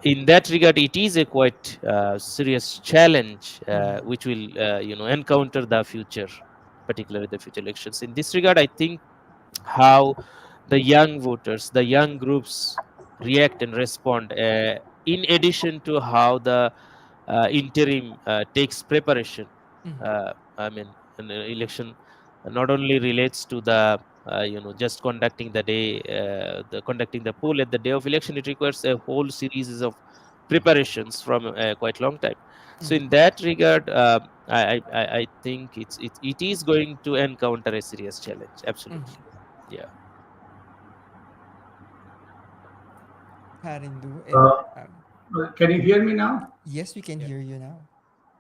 In that regard, it is a quite serious challenge, which will, encounter the future, particularly the future elections. In this regard, I think how the young voters, the young groups react and respond, in addition to how the interim takes preparation. I mean, an election not only relates to the just conducting the day, the conducting the poll at the day of election. It requires a whole series of preparations from a quite long time. So in that regard, I think it is going to encounter a serious challenge. Absolutely, yeah. Tharindu Can you hear me now? yes, we can hear you now.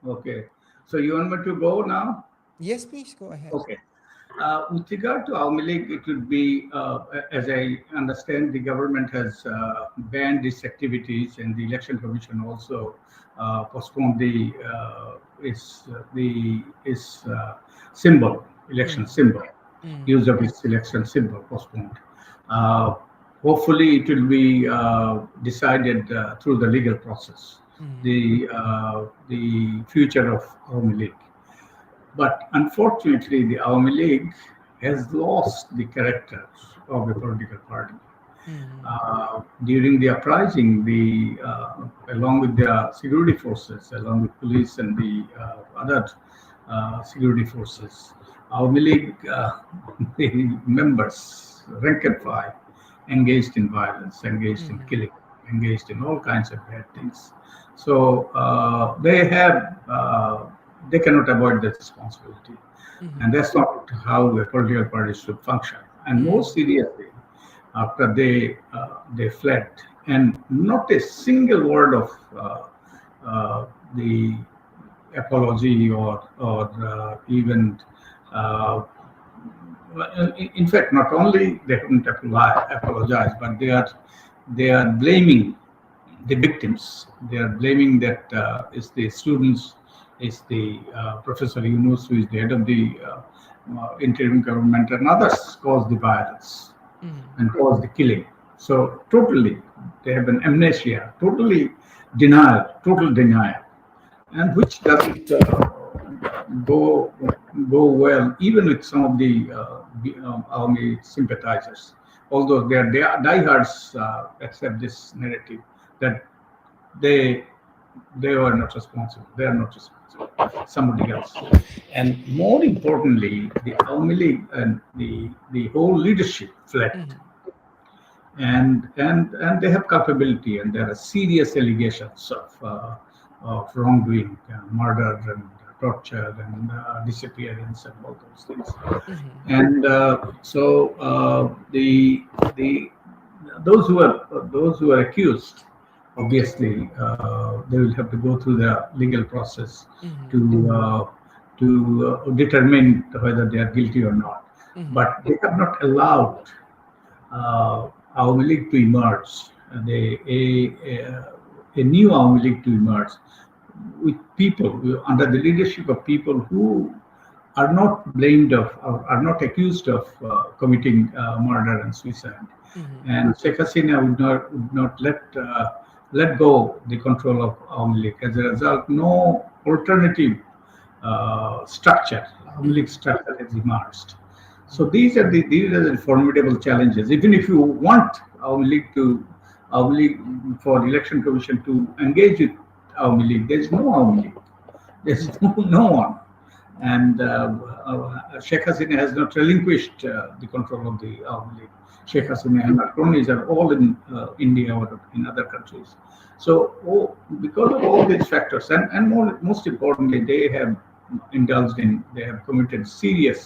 Okay. So you want me to go now? Yes, please go ahead. Okay. With regard to Awami League, it would be, as I understand, the government has banned these activities, and the election commission also postponed its symbol, election symbol, use of its election symbol postponed. Hopefully, it will be decided through the legal process, the future of Awami League. But unfortunately, the Awami League has lost the character of a political party. During the uprising, along with the security forces, along with police and the other security forces, Awami League, the members, rank and file, engaged in violence, engaged in killing, engaged in all kinds of bad things. So they cannot avoid that responsibility. And that's not how a political party should function. And more seriously, after they fled, and not a single word of the apology or even in fact, not only they couldn't apologize, but they are blaming the victims. They are blaming that it's the students, it's the Professor Yunus, who is the head of the interim government, and others caused the violence and caused the killing. So totally, they have an amnesia, total denial, and which doesn't go go well, even with some of the army sympathizers. Although they are diehards accept this narrative that they they were not responsible. They are not responsible. Somebody else. And more importantly, the Awami League and the whole leadership fled, Mhm. and they have culpability, and there are serious allegations of wrongdoing, murder and torture and disappearance and all those things. Mhm. And the those who are accused, obviously they will have to go through the legal process Mhm. to determine whether they are guilty or not. Mhm. But they have not allowed Awami League to emerge, a new Awami League to emerge with people under the leadership of people who are not blamed of or are not accused of committing murder and suicide. Mhm. And Sheikh Hasina would not let go the control of Awami League. As a result, no alternative structure, Awami League Mhm. structure has emerged. So these are the formidable challenges. Even if you want Awami League for election commission to engage with Awami League, there is no Awami League. There's no one. And Sheikh Hasina has not relinquished the control of the Awami League. Sheikh Mhm. Hasina and her cronies are all in India or in other countries. So, because of all these factors, and most importantly, they have committed serious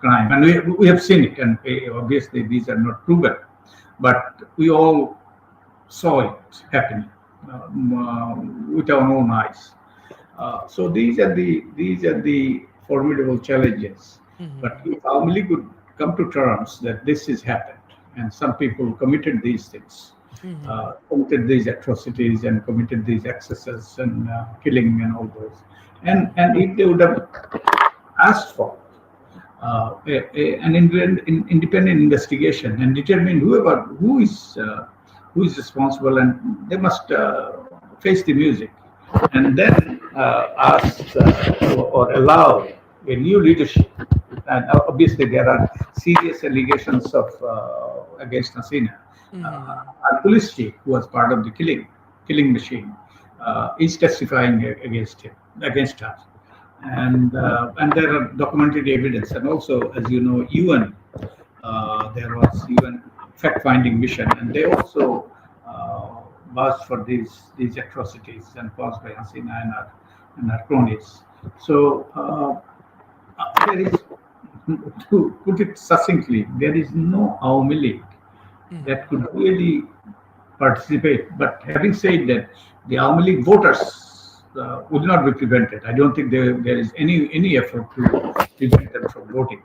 crime. And we have seen it, and obviously these are not proven. But we all saw it happening with our own eyes. So these are the formidable challenges. But Mhm. if family could come to terms that this has happened, and some people committed these things, Mhm. committed these atrocities and committed these excesses and killing and all those, Mhm. and if they would have asked for an independent investigation and determine who is responsible, and they must face the music, and then ask or allow a new leadership. And obviously, there are serious allegations of against Hasina. Mhm. Our police chief, who was part of the killing machine, is testifying against her, and there are documented evidence, and also, as you know, UN, there was UN fact-finding mission, and they also vouched for these atrocities and caused by Hasina and her cronies. So there is, to put it succinctly, there is no Awami League that Mhm. could really participate. But having said that, the Awami League voters would not be prevented. I don't think there is any effort to prevent them from voting.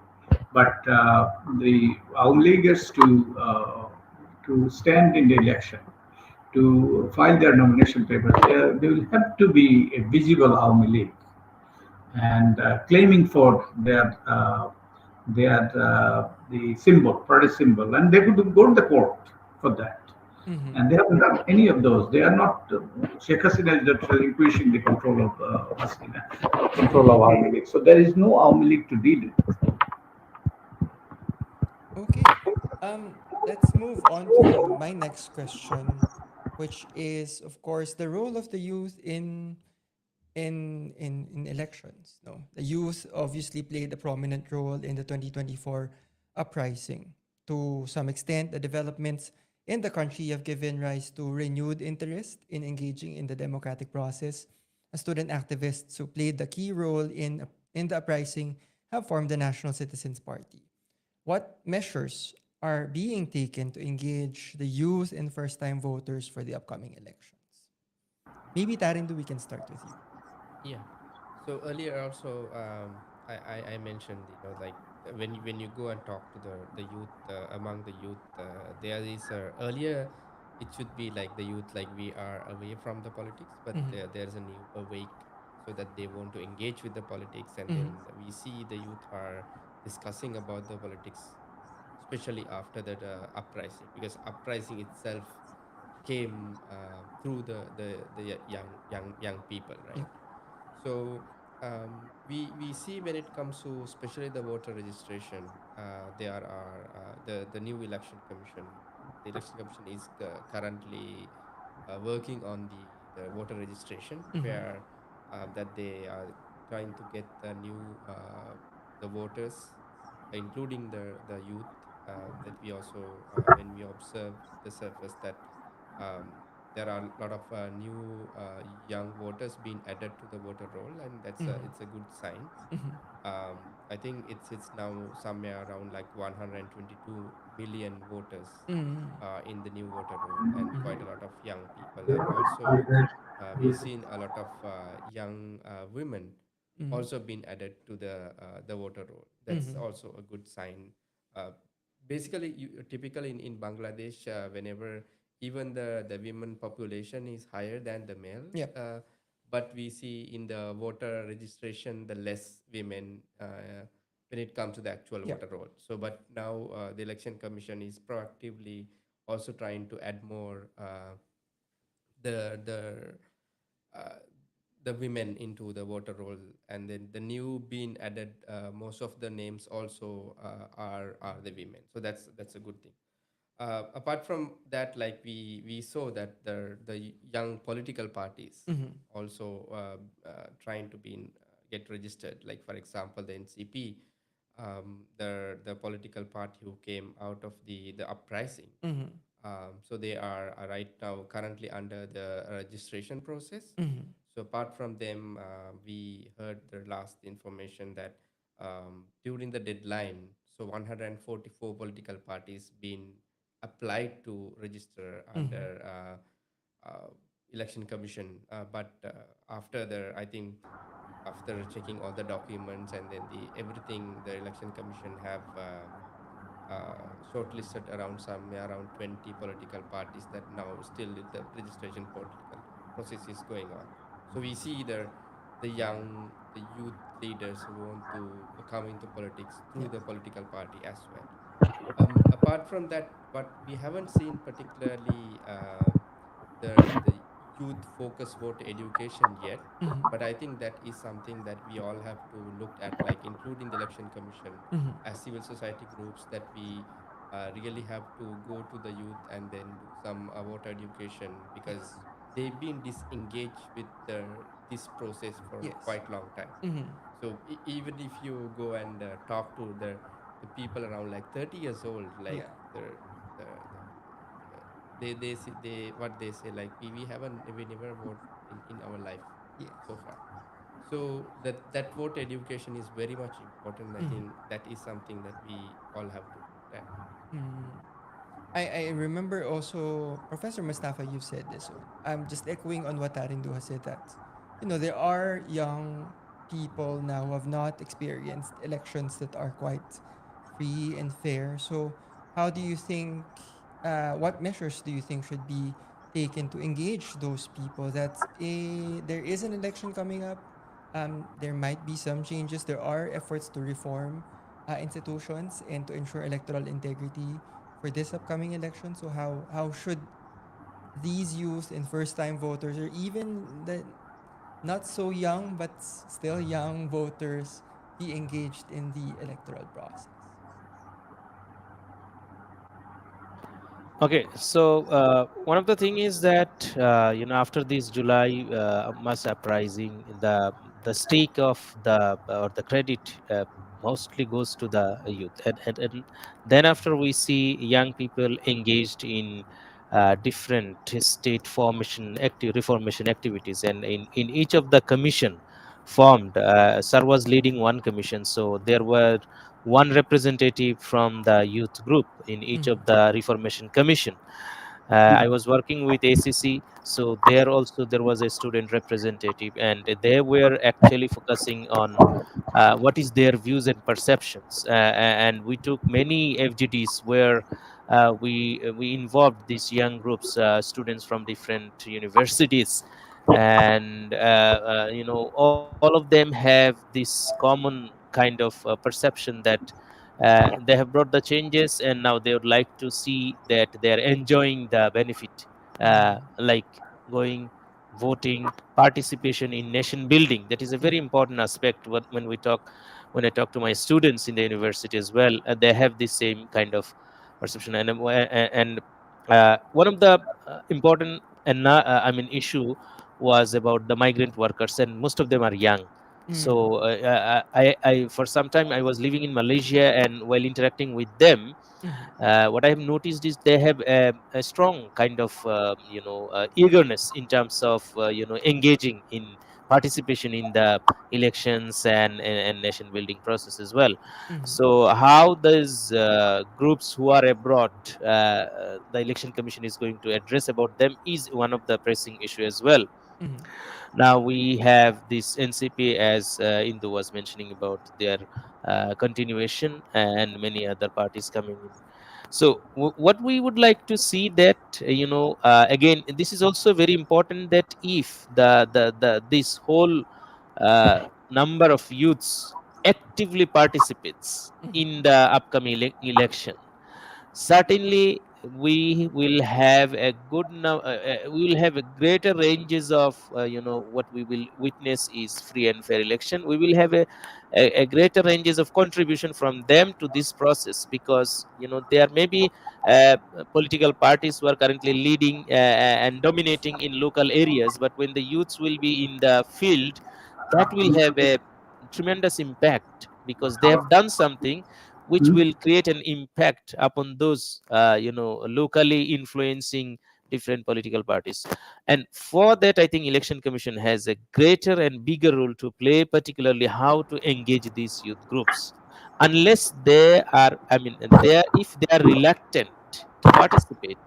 But the Awami Leaguers to stand in the election, to file their nomination papers, they will have to be a visible Awami League and claiming for the symbol, party symbol, and they could go to the court for that. Mhm. And they haven't done any of those. They are not. Sheikh Hasina is not relinquishing the control of control of Mhm. Awami League. So there is no Awami League to deal with. Okay. Let's move on to my next question, which is, of course, the role of the youth in elections. No, the youth obviously played a prominent role in the 2024 uprising. To some extent, the developments in the country have given rise to renewed interest in engaging in the democratic process. Student activists who played a key role in the uprising have formed the National Citizens Party. What measures are being taken to engage the youth and first-time voters for the upcoming elections? Maybe Tharindu, we can start with you. Yeah. So earlier also, I mentioned, like when you go and talk to the youth, among the youth, there is earlier it should be like the youth, like we are away from the politics, but Mhm. there's a new awake, so that they want to engage with the politics, and Mhm. then we see the youth are discussing about the politics, especially after that uprising, because uprising itself came through the young people, Yeah. right? So We see when it comes to especially the voter registration, there are the new election commission. The election commission is currently working on the voter registration, Mm-hmm. where that they are trying to get the new the voters, including the youth. That we also when we observe the surface that um, there are a lot of new young voters being added to the voter roll, and Mm-hmm. it's a good sign. Mm-hmm. I think it's now somewhere around like 122 million voters Mm-hmm. in the new voter roll, and quite a lot of young people. And also, Mhm. we've seen a lot of young women Mm-hmm. also being added to the voter roll. That's Mm-hmm. also a good sign. Uh, Basically, typically in Bangladesh, whenever even the women population is higher than the male, Yep. but we see in the voter registration the less women when it comes to the actual Yep. voter roll. So, but now the election commission is proactively also trying to add more the uh, the women into the voter roll, and then the new being added. Most of the names also are the women, so that's a good thing. Apart from that, like we saw that the young political parties Mm-hmm. also trying to be get registered. Like for example, the NCP, the political party who came out of the uprising. Mm-hmm. So they are right now currently under the registration process. Mm-hmm. So apart from them, we heard the last information that during the deadline, so 144 political parties been applied to register Mm-hmm. under election commission. But after the, I think after checking all the documents and then the everything, the election commission have shortlisted around around 20 political parties that now still the registration political process is going on. So we see the youth leaders who want to come into politics through Yep. the political party as well. Apart from that, what we haven't seen particularly the youth focus voter education yet, Mm-hmm. but I think that is something that we all have to look at, like including the election commission Mm-hmm. as civil society groups, that we really have to go to the youth and then do some voter education, Yes. because they've been disengaged with this process for Yes. quite long time. Mm-hmm. So even if you go and talk to the people around like 30 years old, like Yeah. the they what they say, like we never vote in our life Yes. so far. So that vote education is very much important. I Mm-hmm. think that is something that we all have to look at. Mm-hmm. I remember also Professor Mustafa, you said this one. I'm just echoing on what Tharindu has said that, there are young people now who have not experienced elections that are quite free and fair. So how do you think, what measures do you think should be taken to engage those people that there is an election coming up? There might be some changes. There are efforts to reform institutions and to ensure electoral integrity for this upcoming election. So how should these youth and first time voters, or even the not so young but still young voters, be engaged in the electoral process? Okay, so one of the thing is that after this July mass uprising, the stake of the or the credit mostly goes to the youth, and then after we see young people engaged in different state reformation activities, and in each of the commission formed, sir was leading one commission, so there were one representative from the youth group in each Mm-hmm. of the reformation commission. I was working with ACC, so there also there was a student representative, and they were actually focusing on what is their views and perceptions. And we took many FGDs where we involved these young groups, students from different universities, and all of them have this common kind of perception that they have brought the changes, and now they would like to see that they are enjoying the benefit, Mm-hmm. like going. voting, participation in nation building. That is a very important aspect when I talk to my students in the university as well. They have the same kind of perception. And one of the important issue was about the migrant workers, and most of them are young. So for some time I was living in Malaysia, and while interacting with them, what I have noticed is they have a strong kind of eagerness in terms of engaging in participation in the elections and nation building process as well. So how those groups who are abroad, the election commission is going to address about them is one of the pressing issue as well. Now we have this NCP, as Indu was mentioning about their continuation, and many other parties coming in. So what we would like to see that again, this is also very important, that if the this whole number of youths actively participates in the upcoming election, certainly we will have a we will have a greater ranges of what we will witness is free and fair election. We will have a greater ranges of contribution from them to this process, because there may be political parties who are currently leading and dominating in local areas, but when the youths will be in the field, that will have a tremendous impact, because they have done something which will create an impact upon those locally influencing different political parties. And for that, I think election commission has a greater and bigger role to play, particularly how to engage these youth groups. Unless they are, if they are reluctant to participate,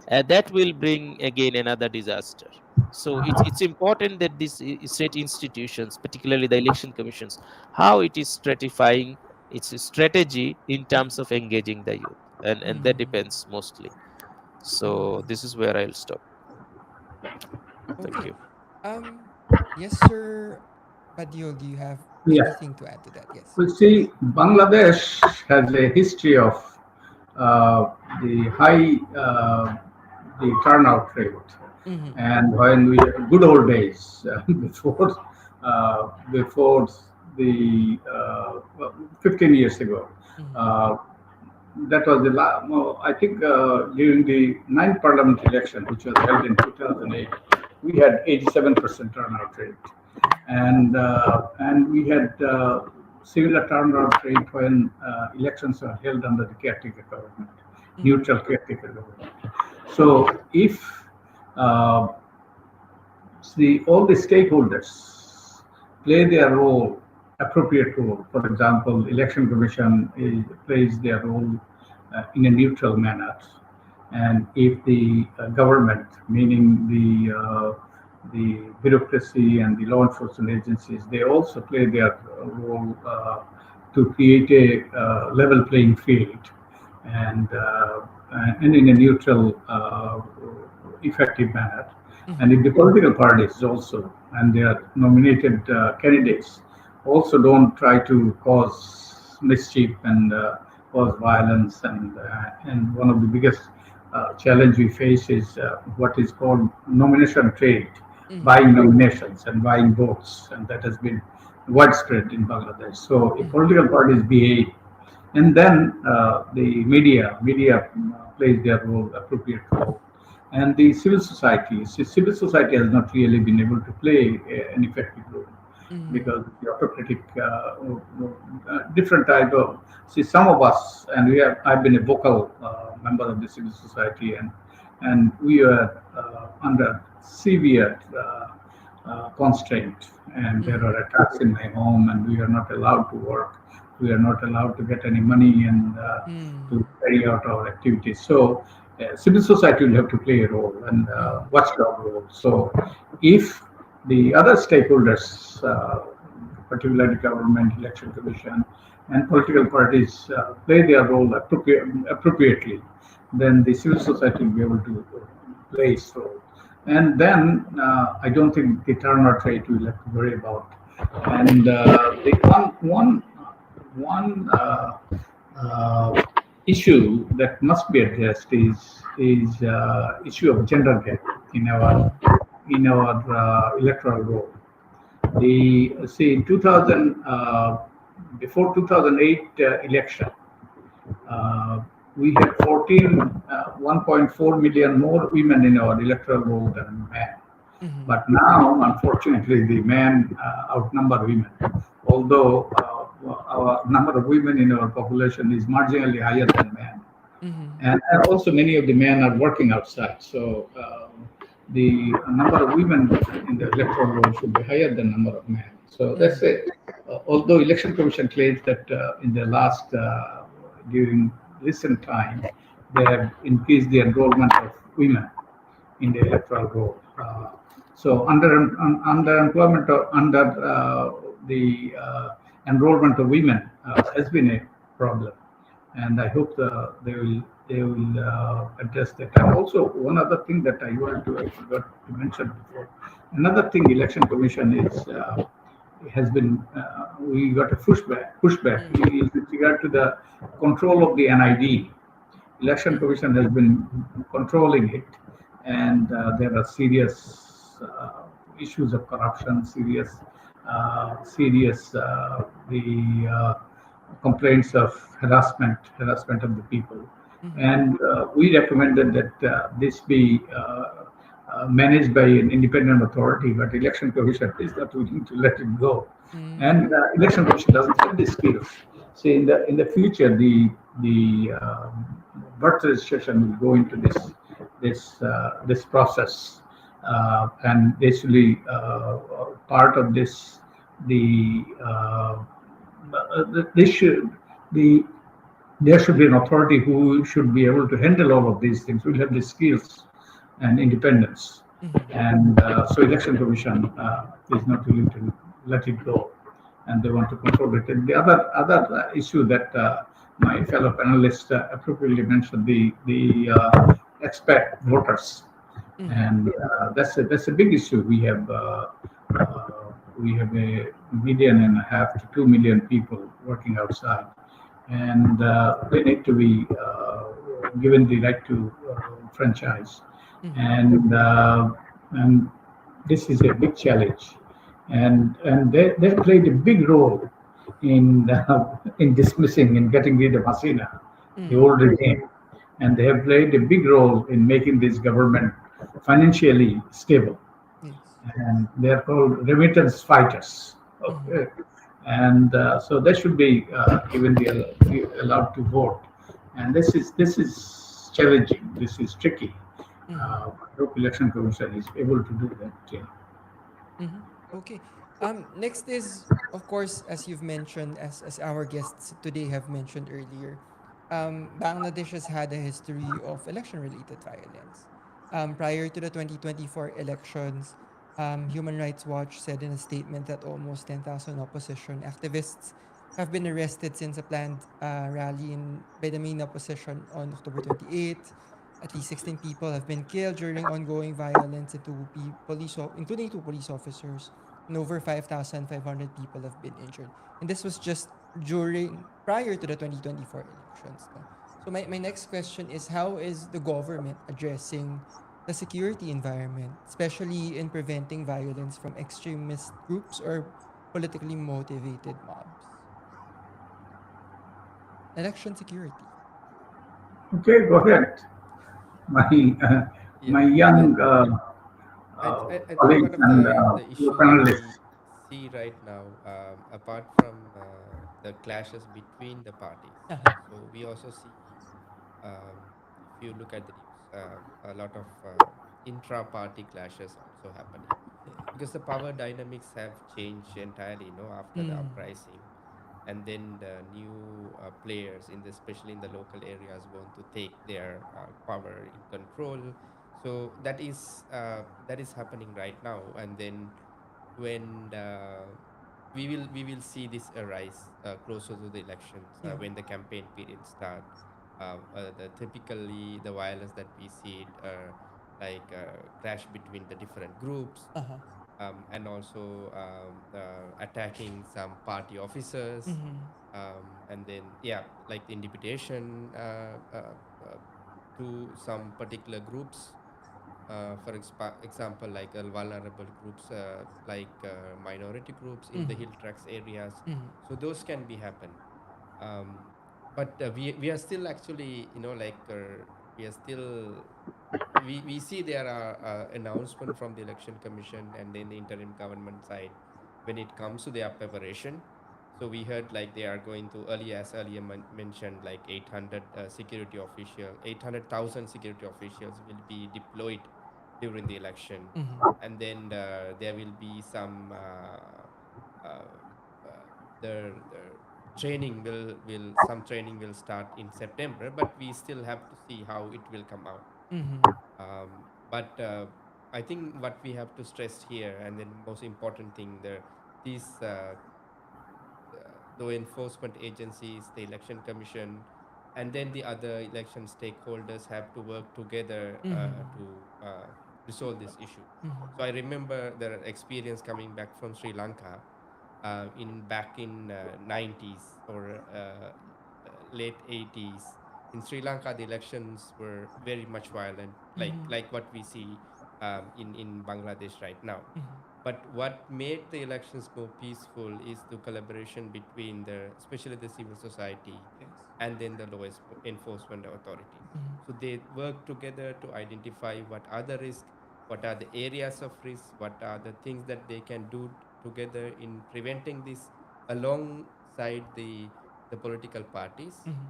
that will bring again another disaster. So it's important that these state institutions, particularly the election commissions, how it is stratifying its strategy in terms of engaging the youth, and that depends mostly. So this is where I'll stop. Thank Okay. you. Yes, sir. Badiul, do you have Yeah. anything to add to that? Yes. We see Bangladesh has a history of the high the turnout rate, and when we good old days before the 15 years ago, that was I think during the ninth parliament election, which was held in 2008, we had 87% turnout rate, and we had similar turnout rate when elections were held under the caretaker government, neutral caretaker government. So if all the stakeholders play their role, appropriate role. For example, election commission plays their role in a neutral manner, and if the government, meaning the bureaucracy and the law enforcement agencies, they also play their role to create a level playing field and in a neutral, effective manner. And if the political parties also and their nominated candidates also don't try to cause mischief and cause violence, and one of the biggest challenge we face is what is called nomination trade, buying nominations and buying votes, and that has been widespread in Bangladesh. So if political parties behave, and then the media plays their role, appropriate role, and the civil society. Civil society has not really been able to play an effective role because the autocratic, different type of. See, some of us, and I've been a vocal member of the civil society, and we are under severe constraint, and there are attacks in my home, and we are not allowed to work. We are not allowed to get any money and to carry out our activities. So civil society will have to play a role and watchdog role. So if the other stakeholders, particularly government, election commission, and political parties play their role appropriately, then the civil society will be able to play its role. And then I don't think the turnout rate we'll have to worry about. And the one issue that must be addressed is issue of gender gap in our in our electoral roll. The see in 2000 before 2008 election, uh, we had 1.4 million more women in our electoral roll than men. Mm-hmm. But now, unfortunately, the men outnumber women. Although our number of women in our population is marginally higher than men, Mm-hmm. and also many of the men are working outside. So the number of women in the electoral roll should be higher than number of men. So that's it. Although election commission claims that in the last during recent time they have increased the enrollment of women in the electoral roll. So underemployment under the enrollment of women has been a problem, and I hope they will address that. And also one other thing that I forgot to mention before. Another thing, election commission is. Has been we got a pushback with regard to the control of the NID. Election Commission has been controlling it, and there are serious issues of corruption, serious the complaints of harassment of the people, Mm-hmm. and we recommended that this be managed by an independent authority, but Election Commission is not willing to let it go, and Election Commission doesn't have the skills. See, in the future, the birth registration will go into this process, and basically part of this the this should the there should be an authority who should be able to handle all of these things. Will have the skills and independence, Mm-hmm. and so election commission is not willing to let it go, and they want to control it. And the other issue that my fellow panelists appropriately mentioned, the expat voters, Mm-hmm. and that's a big issue. We have a million and a half to 2 million people working outside, and they need to be given the right to franchise, Mm-hmm. and this is a big challenge, and they played a big role in dismissing and getting rid of Hasina, the Mm-hmm. old regime, and they have played a big role in making this government financially stable, Yes. and they are called remittance fighters. Mm-hmm. Okay. And so they should be given allowed to vote. And this is challenging. This is tricky. Mm-hmm. I hope election commission is able to do that. Yeah. Mm-hmm. Okay. Next is, of course, as you've mentioned, as our guests today have mentioned earlier, Bangladesh has had a history of election-related violence. Prior to the 2024 elections, Human Rights Watch said in a statement that almost 10,000 opposition activists have been arrested since a planned rally by the main opposition on October 28th. At least 16 people have been killed during ongoing violence, and including two police officers, and over 5,500 people have been injured. And this was just prior to the 2024 elections. No? So my next question is, how is the government addressing the security environment, especially in preventing violence from extremist groups or politically motivated mobs? Election security. Okay, go ahead. My uh, Yeah, my I, young I think one colleagues of and the your issue that we panelists. see right now, apart from the clashes between the parties, Uh-huh. so we also see, if you look at the news, a lot of intra-party clashes also happening, because the power dynamics have changed entirely, after the Mm. uprising, and then the new players especially in the local areas want to take their power in control. So that is happening right now, and then when we will see this arise closer to the elections, Yeah. when the campaign period start. Typically the violence that we see it like clash between the different groups, Uh-huh. and also attacking some party officers, Mm-hmm. and then yeah, like the intimidation to some particular groups. example, like vulnerable groups, minority groups in the Mhm. hill tracts areas. Mhm. So those can be happen. But we are still actually, we are still we see there are announcement from the election commission and then the interim government side when it comes to their preparation. So we heard like they are going to earlier, as earlier mentioned, like 800 security official 800,000 security officials will be deployed during the election. Mhm. And then there will be some uh, uh, the training will some training will start in September, but we still have to see how it will come out. Mhm. But I think what we have to stress here, and then most important thing, these law enforcement agencies, the election commission, and then the other election stakeholders have to work together Mhm. to resolve this issue. Mhm. So I remember the experience coming back from Sri Lanka in back in 90s or late 80s. In Sri Lanka, the elections were very much violent, Mhm. like what we see in Bangladesh right now. Mhm. But what made the elections more peaceful is the collaboration between especially the civil society, Yes. and then the law enforcement authorities. Mhm. So they work together to identify what are the risks, what are the areas of risk, what are the things that they can do together in preventing this alongside the political parties. Mhm.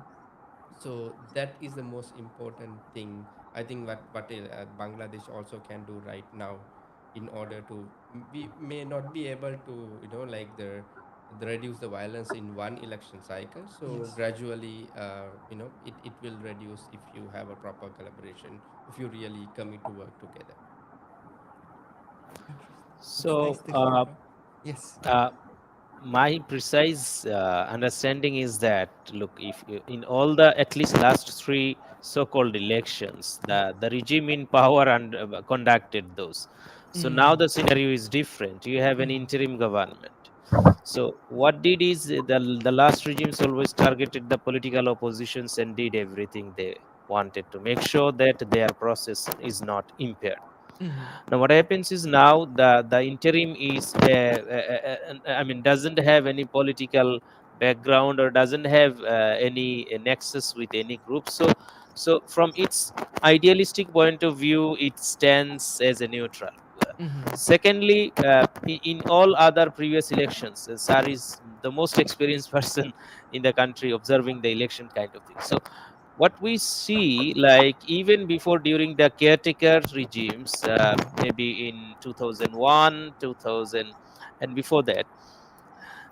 So that is the most important thing, I think, what Bangladesh also can do right now, in order to we may not be able to the reduce the violence in one election cycle. So Yes. gradually, it will reduce if you have a proper collaboration, if you really commit to work together. Interesting. It's nice So, to hear, bro. Yes. uh, my precise understanding is that, look, if in all the at least last three so-called elections, Yeah. the regime in power and conducted those. So now Mhm. the scenario is different. You have an Mhm. interim government. So what did is the last regimes always targeted the political oppositions and did everything they wanted to make sure that their process is not impaired. Mhm. Now, what happens is now the interim is, I mean, doesn't have any political background or doesn't have any nexus with any group. So from its idealistic point of view, it stands as a neutral. Mhm. Secondly, in all other previous elections, Sar is the most experienced person in the country observing the election kind of thing. So what we see, like even before during the caretaker regimes, maybe in 2001 2000 and before that,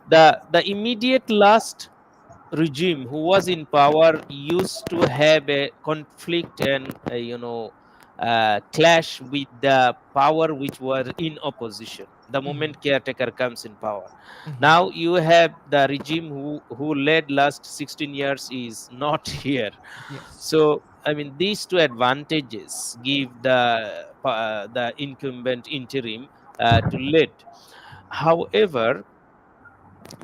the immediate last regime who was in power used to have a conflict and clash with the power which were in opposition the Mhm. moment caretaker comes in power. Mhm. Now you have the regime who led last 16 years is not here. Yes. So I mean these two advantages give the incumbent interim to lead. However,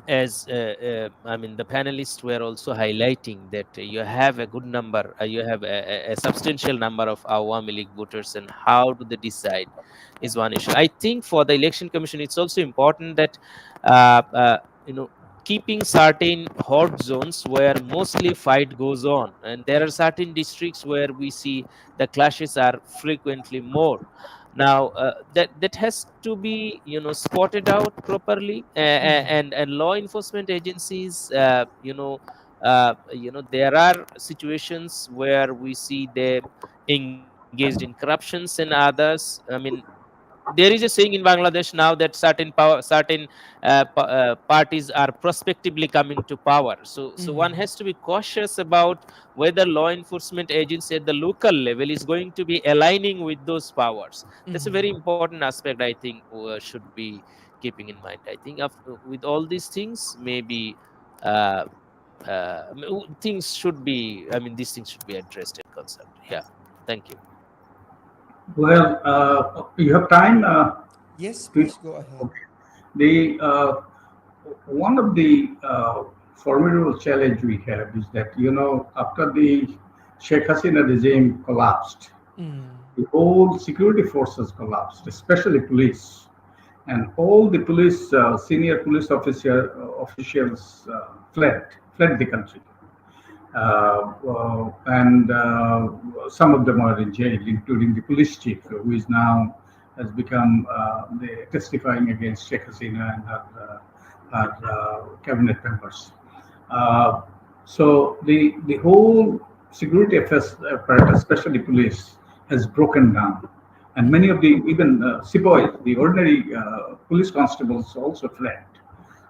as I mean, the panelists were also highlighting that you have a good number, you have a substantial number of Awami League voters, and how do they decide is one issue. I think for the election commission, it's also important that uh, uh, you know keeping certain hot zones where mostly fight goes on, and there are Yes. certain districts where we see the clashes are frequently more. Now that has to be spotted out properly, Mhm. and law enforcement agencies, there are situations where we see them engaged in corruptions and others. I mean, there is a saying in Bangladesh now that certain parties are prospectively coming to power. So one Mhm. has to be cautious about whether law enforcement agency at the local level is going to be aligning with those powers. That's a very Mhm. important aspect, I think, should be keeping in mind. I think with all these things, maybe uh, things should be. I mean, these things should be addressed and concerned. Yeah. Thank you. Well, you have time Yes, to. please go ahead. Okay. The one of the formidable challenge we have is that after the Sheikh Hasina regime collapsed, Mm. the whole security forces collapsed, especially police, and all the police senior police officials fled the country. And some of them are in jail, including the police chief, who is now has become testifying against Sheikh Hasina and her cabinet members. So the whole security apparatus, especially police, has broken down, and many of the even sepoys, the ordinary police constables, also fled.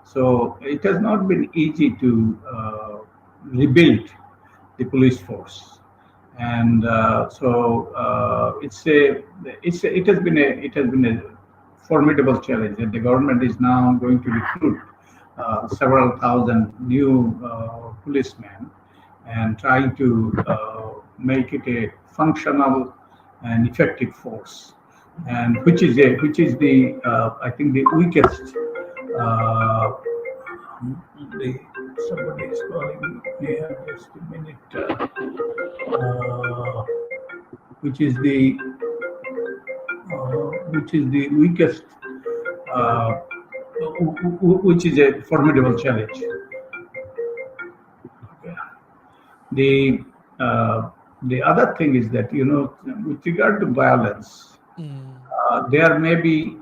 So it has not been easy to rebuild the police force, and it has been a formidable challenge, and the government is now going to recruit several thousand new policemen and trying to make it a functional and effective force, and which is the I think the weakest. Somebody is calling me. Just a minute. Which is the weakest, which is a formidable challenge. The other thing is that, with regard to violence, there may be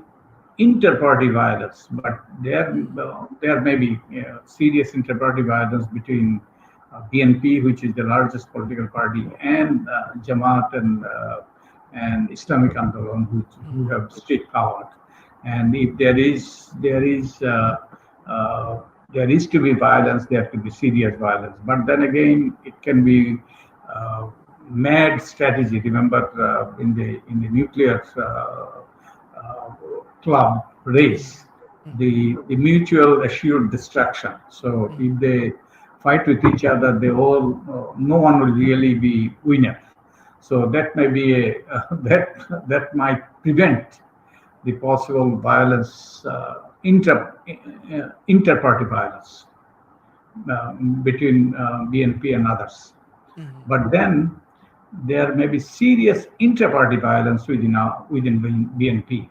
inter-party violence, but there may be serious inter-party violence between BNP, which is the largest political party, and Jamaat and Islamic Andolan, who have state power. And if there is to be violence, there could be serious violence. But then again, it can be mad strategy. Remember, in the nuclear club race, the mutual assured destruction. So if they fight with each other, no one will really be winner. So that may be that might prevent the possible violence, inter-party violence between BNP and others. But then there may be serious inter-party violence within BNP,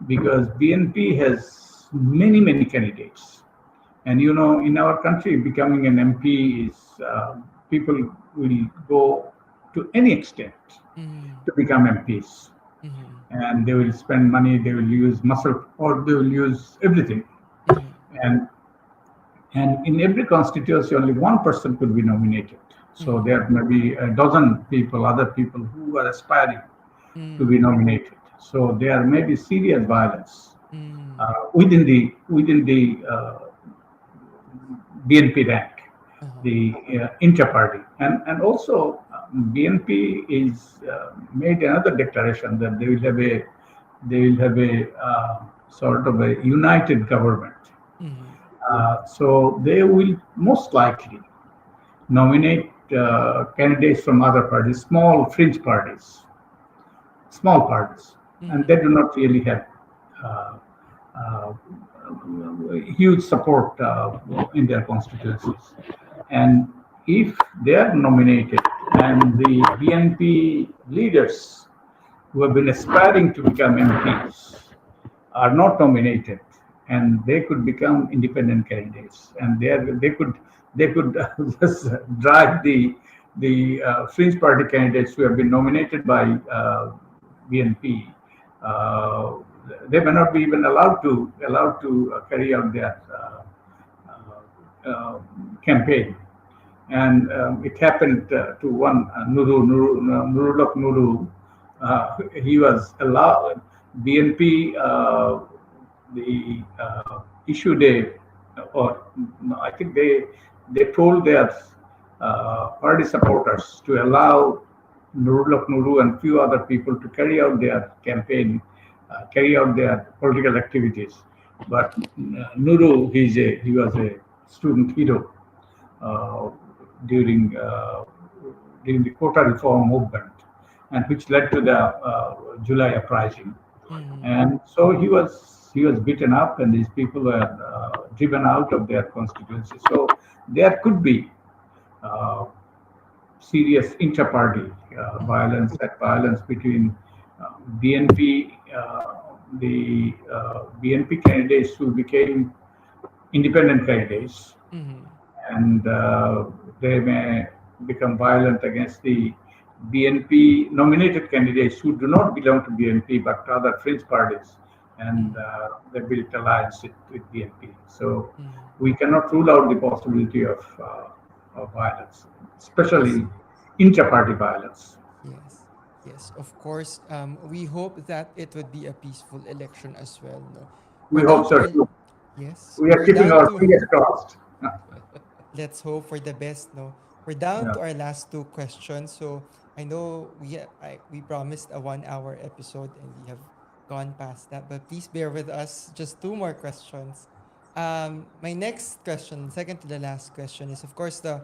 because BNP has many candidates, and in our country, becoming an MP is people will go to any extent to become MPs. And they will spend money, they will use muscle, or they will use everything. And in every constituency, only one person could be nominated. So there may be a dozen other people who are aspiring to be nominated. So there may be serious violence within the BNP rank, the inter-party, and also BNP is made another declaration that they will have a sort of a united government. So they will most likely nominate candidates from other parties, small fringe parties, and they do not really have huge support in their constituencies. And if they are nominated, and the BNP leaders who have been aspiring to become MPs are not nominated, and they could become independent candidates, and they could just drive the fringe party candidates who have been nominated by BNP. They may not be even allowed to carry out their campaign. And it happened to one Nurulok Nuru. He was allowed. BNP the issued or I think they told their party supporters to allow Nurulok Nuru and few other people to carry out their campaign, carry out their political activities. But Nuru, he was a student hero during the quota reform movement, and which led to the July uprising. And so he was beaten up, and these people were driven out of their constituency. So there could be serious inter-party violence, that violence between BNP, the BNP candidates who became independent candidates, Mm-hmm. and they may become violent against the BNP nominated candidates who do not belong to BNP but to other fringe parties, and they built alliance with BNP. So Mm-hmm. we cannot rule out the possibility of violence, Yes. especially intra-party violence. Yes. Yes. Of course. We hope that it would be a peaceful election as well. No, we're We hope down to so our too. yes. We are We're keeping down our to fingers crossed. let's hope for the best. No, we're down Yeah. to our last two questions. So I know we promised a 1 hour episode and we have gone past that, but please bear with us. Just two more questions. My next question, second to the last question, is of course the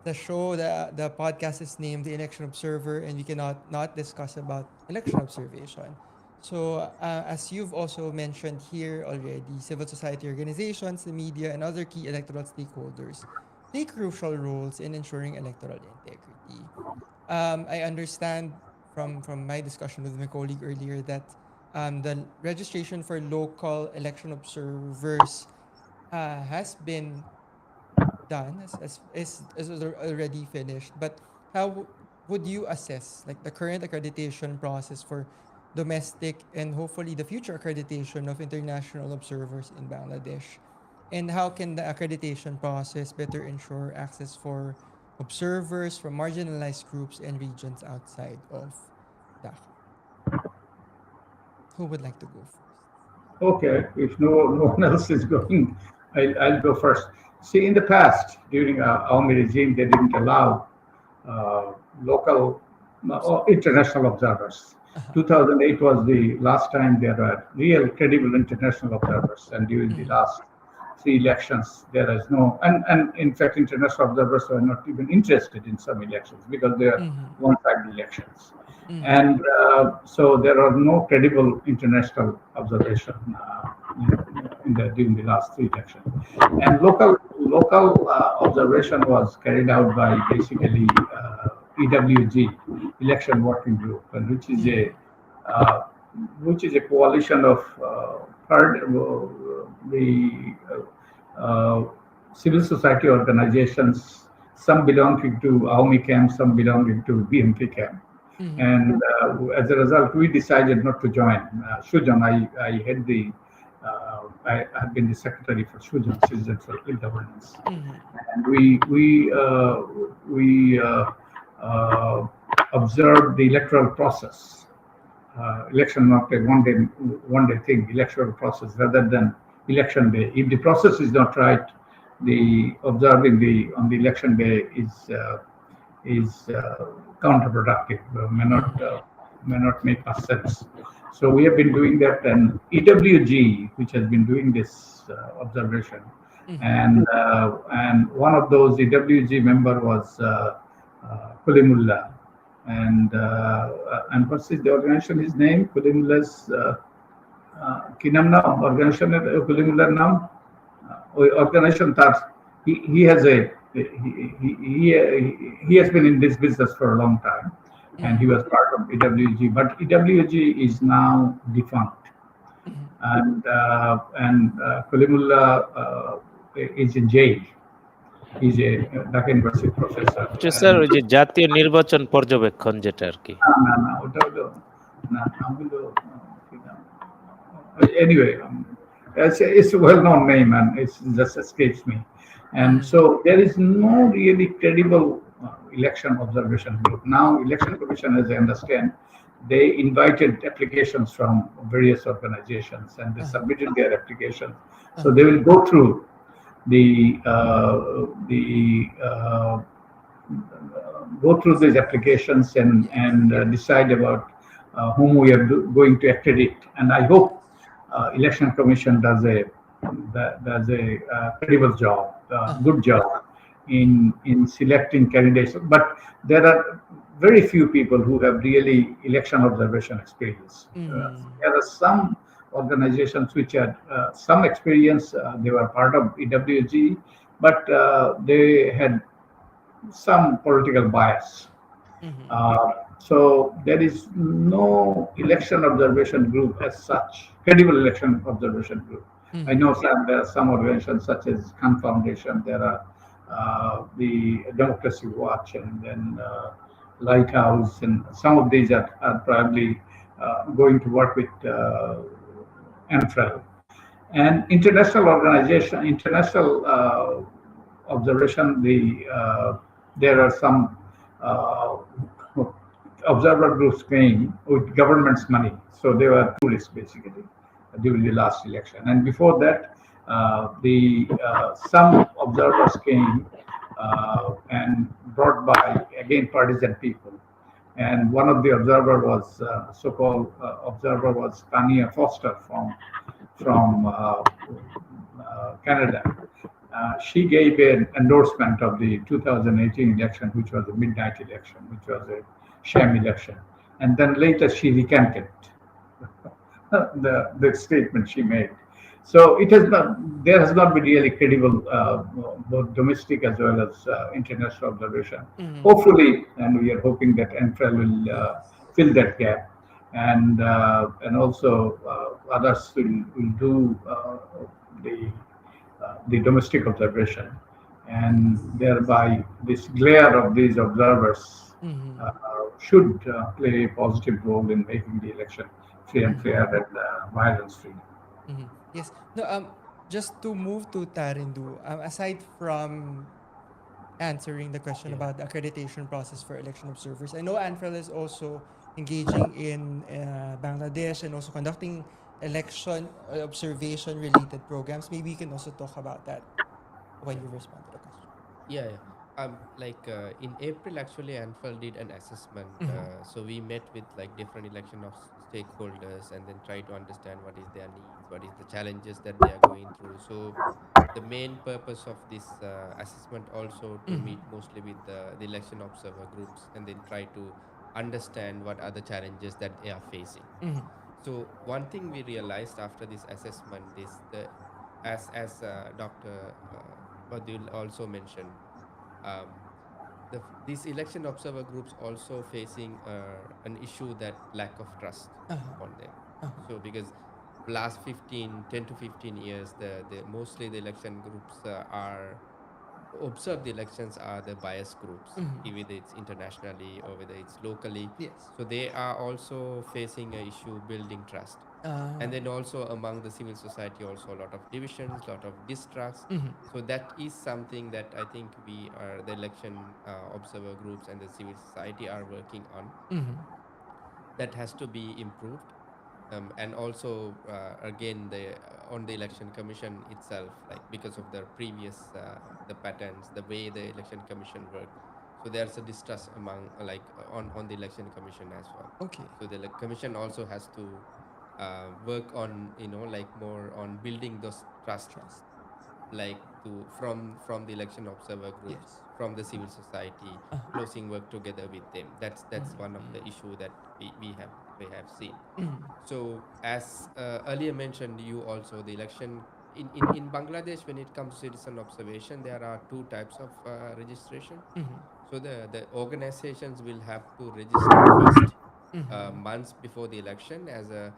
podcast is named the Election Observer, and we cannot not discuss about election observation. So, as you've also mentioned here already, civil society organizations, the media, and other key electoral stakeholders play crucial roles in ensuring electoral integrity. I understand from my discussion with my colleague earlier that the registration for local election observers has been done is already finished, but would you assess like the current accreditation process for domestic and hopefully the future accreditation of international observers in Bangladesh, and how can the accreditation process better ensure access for observers from marginalized groups and regions outside of Dhaka? Who would like to go first? Okay, if no one else is going, I'll go first. See, in the past, during Awami regime, they didn't allow local or international observers. Uh-huh. 2008 was the last time there were real credible international observers, and during the Mm-hmm. last three elections, there is no, and in fact, international observers were not even interested in some elections because they are Mm-hmm. one-sided elections. Mm-hmm. And so there are no credible international observation during the last three elections. And local observation was carried out by basically EWG, Election Working Group, and uh, which is a coalition of the civil society organizations, some belonging to AUMI camp, some belonging to BMP camp. Mm-hmm. And as a result, we decided not to join SHUJAN. I had I have been the secretary for SHUJAN, Citizens for Good Governance, Mm-hmm. and we observed the electoral process. Election not a one day thing. Electoral process rather than election day. If the process is not right, the observing on the election day is counterproductive. May not make much sense. So we have been doing that, and EWG, which has been doing this observation, Mm-hmm. and one of those EWG member was Kulimullah, and what's the organization? His name Kulimullah's Kinamna organization Kulimullah Nam organization that he has a he has been in this business for a long time, and he Mm-hmm. was part of EWG. But EWG is now defunct, Mm-hmm. and Kalimullah is in jail. He's a Dhaka University professor. Sir ওই যে জাতীয় নির্বাচন পর্যবেক্ষণ যেটা আর কি Anyway, it's a well-known name, and it just escapes me. And so there is no really credible election observation group. Now, Election Commission, as I understand, they invited applications from various organizations, and they submitted their applications. So they will go through these applications and decide about whom we are going to accredit. And I hope Election Commission does a credible job, good job in selecting candidates. But there are very few people who have really election observation experience. There are some organizations which had some experience. They were part of EWG, but they had some political bias. Mm-hmm. So there is no election observation group as such, credible election observation group. I Mm-hmm. know there are some organizations such as Khan Foundation, there are the Democracy Watch, and then Lighthouse, and some of these are probably going to work with ANFREL. And international organization, international observation, there are some uh, observer groups paying with government's money. So they were tourists basically during the last election. And before that, the some observers came and brought by again partisan people. And one of the observer was so-called observer was Tanya Foster from Canada. She gave an endorsement of the 2018 election, which was a midnight election, which was a sham election. And then later she recanted the statement she made. So it has not, there has not been really credible, both domestic as well as international observation. Mm-hmm. Hopefully, and we are hoping that NFREL will Yes. fill that gap, and also others will do the domestic observation, and Yes. thereby this glare of these observers Mm-hmm. uh, should play a positive role in making the election free and Mm-hmm. fair and violence free. Mm-hmm. Yes. No. Just to move to Tharindu. Aside from answering the question Yeah. about the accreditation process for election observers, I know ANFREL is also engaging in Bangladesh and also conducting election observation related programs. Maybe you can also talk about that when Yeah. you respond to the question. Yeah, yeah. In April, actually, ANFREL did an assessment. Mm-hmm. So we met with like different election of stakeholders and then try to understand what is their needs, what is the challenges that they are going through. So the main purpose of this assessment also to Mm-hmm. meet mostly with the election observer groups and then try to understand what are the challenges that they are facing. Mm-hmm. So one thing we realized after this assessment is the as Dr. Badiul also mentioned, um, these election observer groups also facing an issue that lack of trust Uh-huh. upon them. Uh-huh. So because last 10 to 15 years, the mostly the election groups are observe the elections are the bias groups, Mm-hmm. whether it's internationally or whether it's locally. Yes. So they are also facing a issue building trust. And Uh, then also among the civil society, also a lot of divisions, lot of distrust. mm-hmm. So that is something that I think we are the election observer groups and the civil society are working on. Mm-hmm. That has to be improved. And also again the on the election commission itself, like because of the previous the patterns, the way the election commission work, so there's a distrust among on the election commission as well. Okay. So the commission also has to work on, like more on building those trust, Trust. like to from the election observer groups, Yes. from the civil society, Uh-huh. closing work together with them. That's one of Mm-hmm. the issue that we have seen. Mm-hmm. So as earlier mentioned, you also the election in Bangladesh, when it comes to citizen observation, there are two types of registration. Mm-hmm. So the organizations will have to register first, Mm-hmm. months before the election as a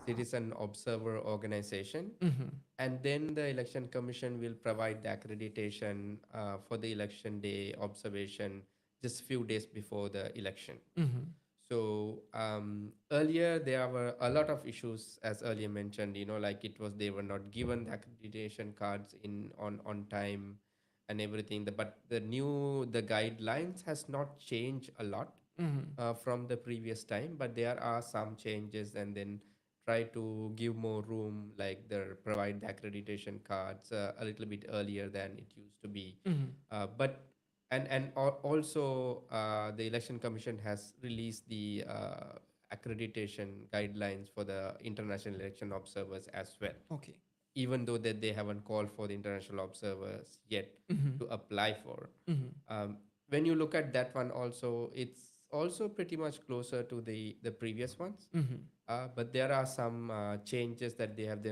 citizen observer organization, Mm-hmm. and then the election commission will provide the accreditation for the election day observation just few days before the election. Mm-hmm. So earlier there were a lot of issues, as earlier mentioned. Like it was they were not given the accreditation cards in on time and everything. But the guidelines has not changed a lot Mm-hmm. from the previous time, but there are some changes, and then try to give more room, like the provide the accreditation cards a little bit earlier than it used to be. Mm-hmm. But and also the election commission has released the accreditation guidelines for the international election observers as well, Okay. even though that they haven't called for the international observers yet Mm-hmm. to apply for. Mm-hmm. When you look at that one also, it's also pretty much closer to the previous ones. Mm-hmm. But there are some changes that they have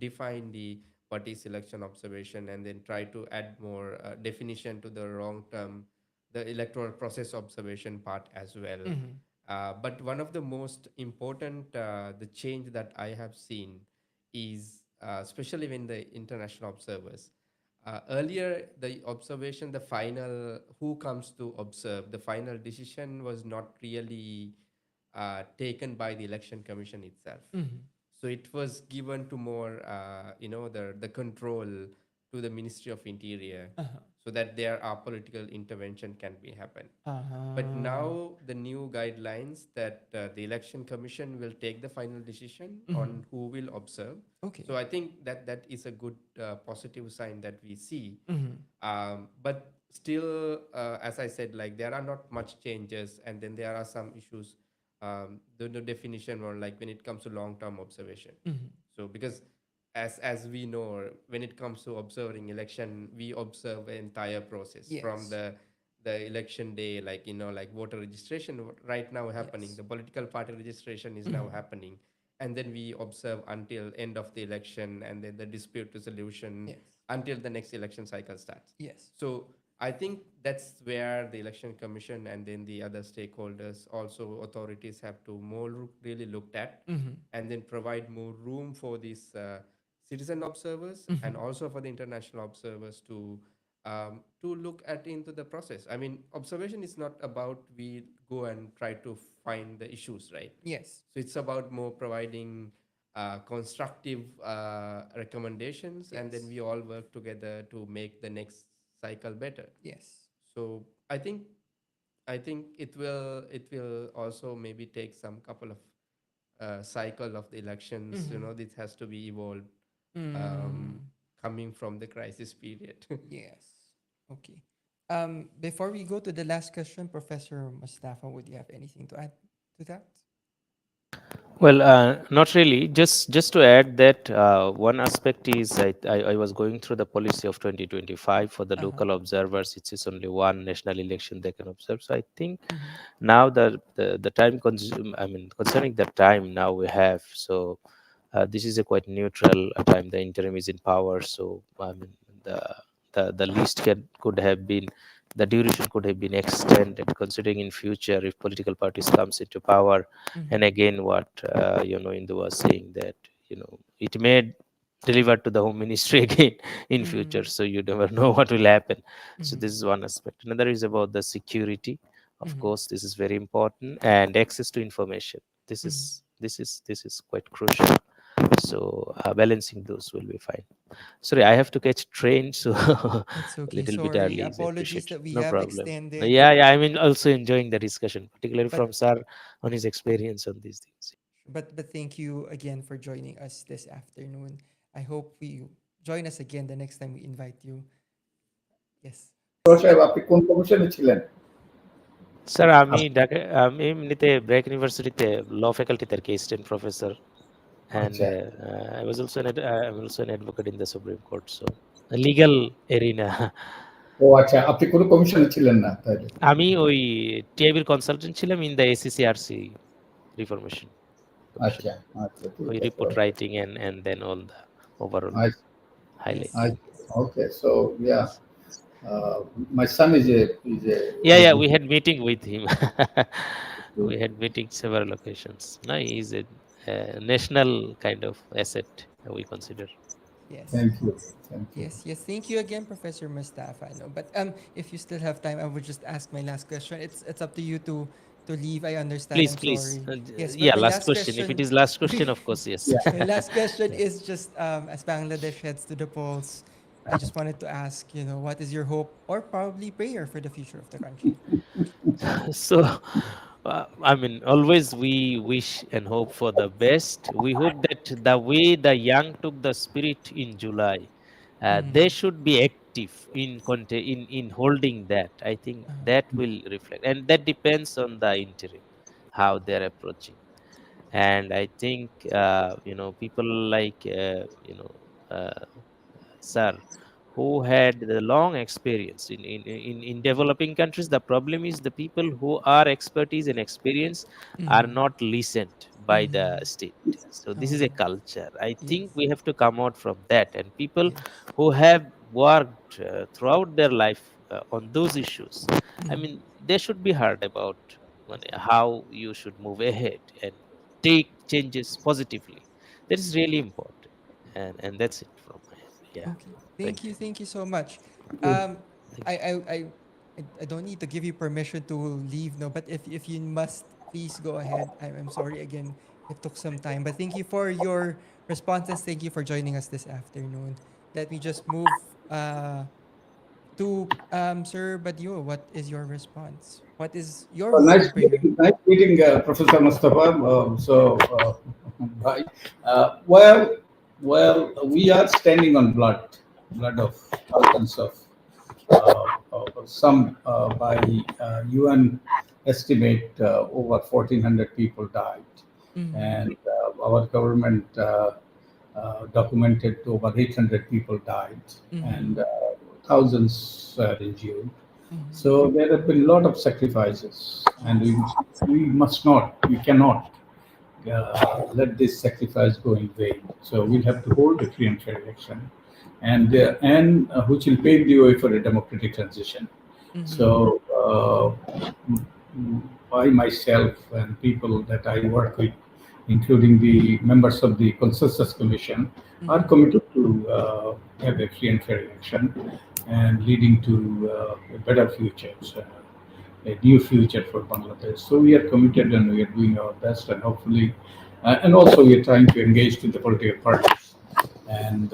defined the what is election observation, and then try to add more definition to the long term the electoral process observation part as well. Mhm. But one of the most important the change that I have seen is especially when the international observers. Earlier, the observation, the final who comes to observe, the final decision was not really taken by the election commission itself. Mhm. So it was given to more, the control to the Ministry of Interior, Uh-huh. so that there are political intervention can be happen. But Uh-huh. now the new guidelines that the election commission will take the final decision Mhm. on who will observe. Okay. So I think that that is a good positive sign that we see. Mhm. But still, as I said, like there are not much changes, and then there are some issues. The definition, or like when it comes to long-term observation. Mhm. So because as we know, when it comes to observing election, we observe the entire process from Yes. the election day, like like voter registration right now happening, Yes. the political party registration is now Mhm. happening, and then we observe until end of the election, and then the dispute resolution Yes. until the next election cycle starts. Yes. So I think that's where the election commission and then the other stakeholders, also authorities, have to really looked at, Mhm. and then provide more room for these citizen observers and Mhm. also for the international observers to look at into the process. I mean, observation is not about we go and try to find the issues, right? Yes. So it's about more providing constructive recommendations, and then Yes. we all work together to make the next cycle better. Yes. So I think it will also maybe take some couple of cycle of the elections. Mhm. This has to be evolved, um, Mm. coming from the crisis period. Yes. Okay. Before we go to the last question, Professor Mustafa, would you have anything to add to that? Well, not really. Just to add that one aspect is I was going through the policy of 2025 for the Uh-huh. local observers. It is only one national election they can observe. So I think Mm-hmm. now the time I mean, concerning the time now we have, so this is a quite neutral time. The interim is in power, so I mean the the least could have been, the duration could have been extended, considering in future if political parties comes into power. And Mm-hmm. again, what Indu was saying, that it may deliver to the home ministry again in future, Mm-hmm. so you never know what will happen. So Mm-hmm. this is one aspect. Another is about the security. Of Mm-hmm. course, this is very important, and access to information. This Mm-hmm. is quite crucial. So balancing those will be fine. Sorry, I have to catch train, so a It's okay. little bit Sorry. early is Apologies appreciated. that we No have problem. extended, Yeah, yeah. I mean, also enjoying the discussion, particularly but from Sir on his experience on these things. but thank you again for joining us this afternoon. I hope we join us again the next time we invite you. Yes. তো সাহেব আপনি কোন কমিশনে ছিলেন? Sir আমি এমনিতে ব্র্যাক ইউনিভার্সিটিতে ল ফ্যাকাল্টিতে আর কি অ্যাসিস্ট্যান্ট প্রফেসর, and আচ্ছা, I'm also an advocate in the Supreme Court, so a legal arena. ও আচ্ছা, আপনি কোনো কমিশনে ছিলেন না তাহলে? আমি ওই টিআইবির কনসালটেন্ট ছিলাম ইন দ্য এসিসিআরসি রিফরমেশন কমিশন, আচ্ছা, আচ্ছা, ঠিক ওই আছে, report okay, writing and then all the overall আচ্ছা, highlight. Yes. okay, so yeah, my son Yeah, is we had meeting with him. We had meeting several occasions. No, he is a national kind of asset, we consider. Yes. thank you, thank you. Yes, yes. Thank you again, Professor Mustafa. No, but if you still have time, I would just ask my last question. It's up to you to leave. I understand. Please, I'm please. sorry. Yes, but Yeah, my last last question. If it question, is last question, of course, yes. Yeah. my last question is just as Bangladesh heads to the polls, I just wanted to ask, what is your hope or probably prayer for the future of the country? So, I mean, always we wish and hope for the best. We hope that the way the young took the spirit in July, they Mm. should be active in holding that. I think Uh-huh. that will reflect, and that depends on the interim, how they're approaching. And I think people like Sir, who had the long experience in developing countries. The problem is the people who are expertise and experience are Mm. not listened by the Mm. state. So this is a Oh, culture. I think yes. we have to come out from that. And people Yes. who have worked throughout their life on those issues, I Mhm. mean, they should be heard about how you should move ahead and take changes positively. That is really important, and that's it from my end. Yeah, Okay. thank you, Thank you so much. Good. Um, thank I, you. I, I, I don't need to give you permission to leave, no, but if you must, please go ahead. I'm sorry again. It took some time, but thank you for your responses. Thank you for joining us this afternoon. Let me just move to Sir Badiul. What is your response? What is your hope and prayer? Nice meeting Professor Mostafa. Bye. Well, we are standing on blood of thousands of some by UN estimate over 1,400 people died, Mm-hmm. and our government documented over 800 people died, Mm-hmm. and thousands were injured. Mm-hmm. So there have been a lot of sacrifices, and Yes. we cannot let this sacrifice go in vain. So we'll have to hold a free and fair election, and which will pave the way for a democratic transition. Mm-hmm. So I myself and people that I work with, including the members of the Consensus Commission, are Mm-hmm. committed to have a free and fair election and leading to a better future, so a new future for Bangladesh. So we are committed and we are doing our best, and hopefully, and also we are trying to engage with the political parties, and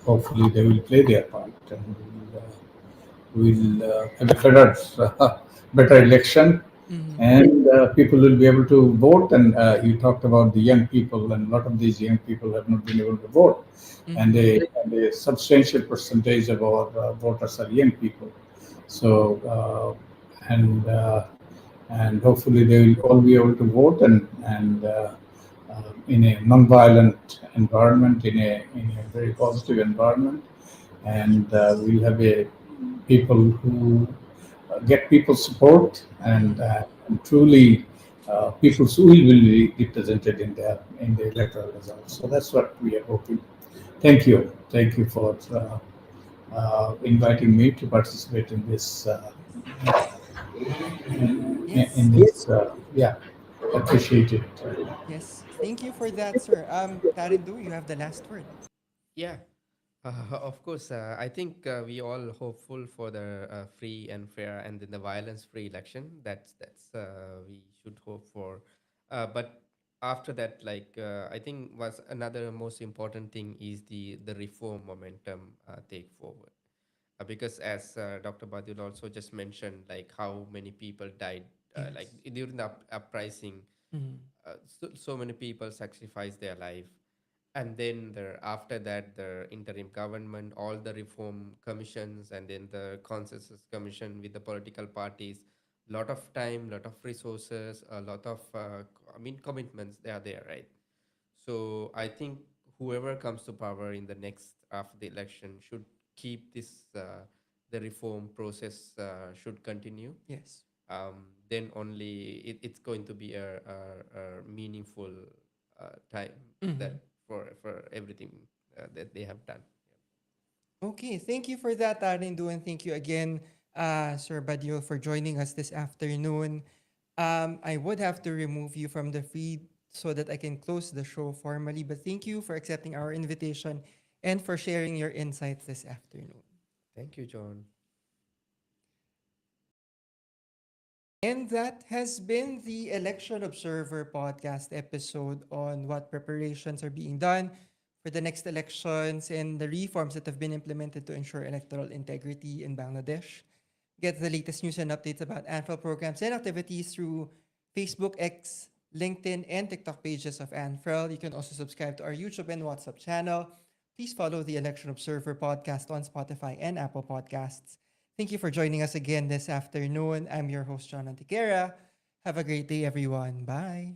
hopefully they will play their part, and we'll have a better election, Mm-hmm. and people will be able to vote. And you talked about the young people, and a lot of these young people have not been able to vote, and Mm-hmm. a substantial percentage of our voters are young people. So and hopefully they will all be able to vote, and in a non-violent environment, in a very positive environment, and we'll have a people who get people's support, Mm-hmm. and truly people's will be represented in the electoral results. So that's what we are hoping. Thank you for inviting me to participate in this Yes. yeah, appreciate it. Yes. Thank you for that, sir. Tharindu, you have the last word. Yeah, of course. I think we all hopeful for the free and fair and then the violence-free election. That's we should hope for. But after that, I think was another most important thing is the reform momentum take forward. Because as Dr. Badul also just mentioned, like how many people died, like Yes. during the uprising, Mm-hmm. so many people sacrificed their life, and then after that the interim government, all the reform commissions, and then the consensus commission with the political parties, lot of time, lot of resources, a lot of commitments, they are there, right? So I think whoever comes to power in the next after the election should keep this the reform process should continue. Yes. Then only it's going to be a meaningful time Mm-hmm. that for everything that they have done. Okay. Thank you for that, Tharindu, and thank you again, Sir Badiul, for joining us this afternoon. I would have to remove you from the feed so that I can close the show formally, but thank you for accepting our invitation and for sharing your insights this afternoon. Thank you, John. And that has been the Election Observer podcast episode on what preparations are being done for the next elections and the reforms that have been implemented to ensure electoral integrity in Bangladesh. Get the latest news and updates about ANFREL programs and activities through Facebook, X, LinkedIn, and TikTok pages of ANFREL. You can also subscribe to our YouTube and WhatsApp channel. Please follow the Election Observer podcast on Spotify and Apple Podcasts. Thank you for joining us again this afternoon. I'm your host, John Antiquera. Have a great day, everyone. Bye.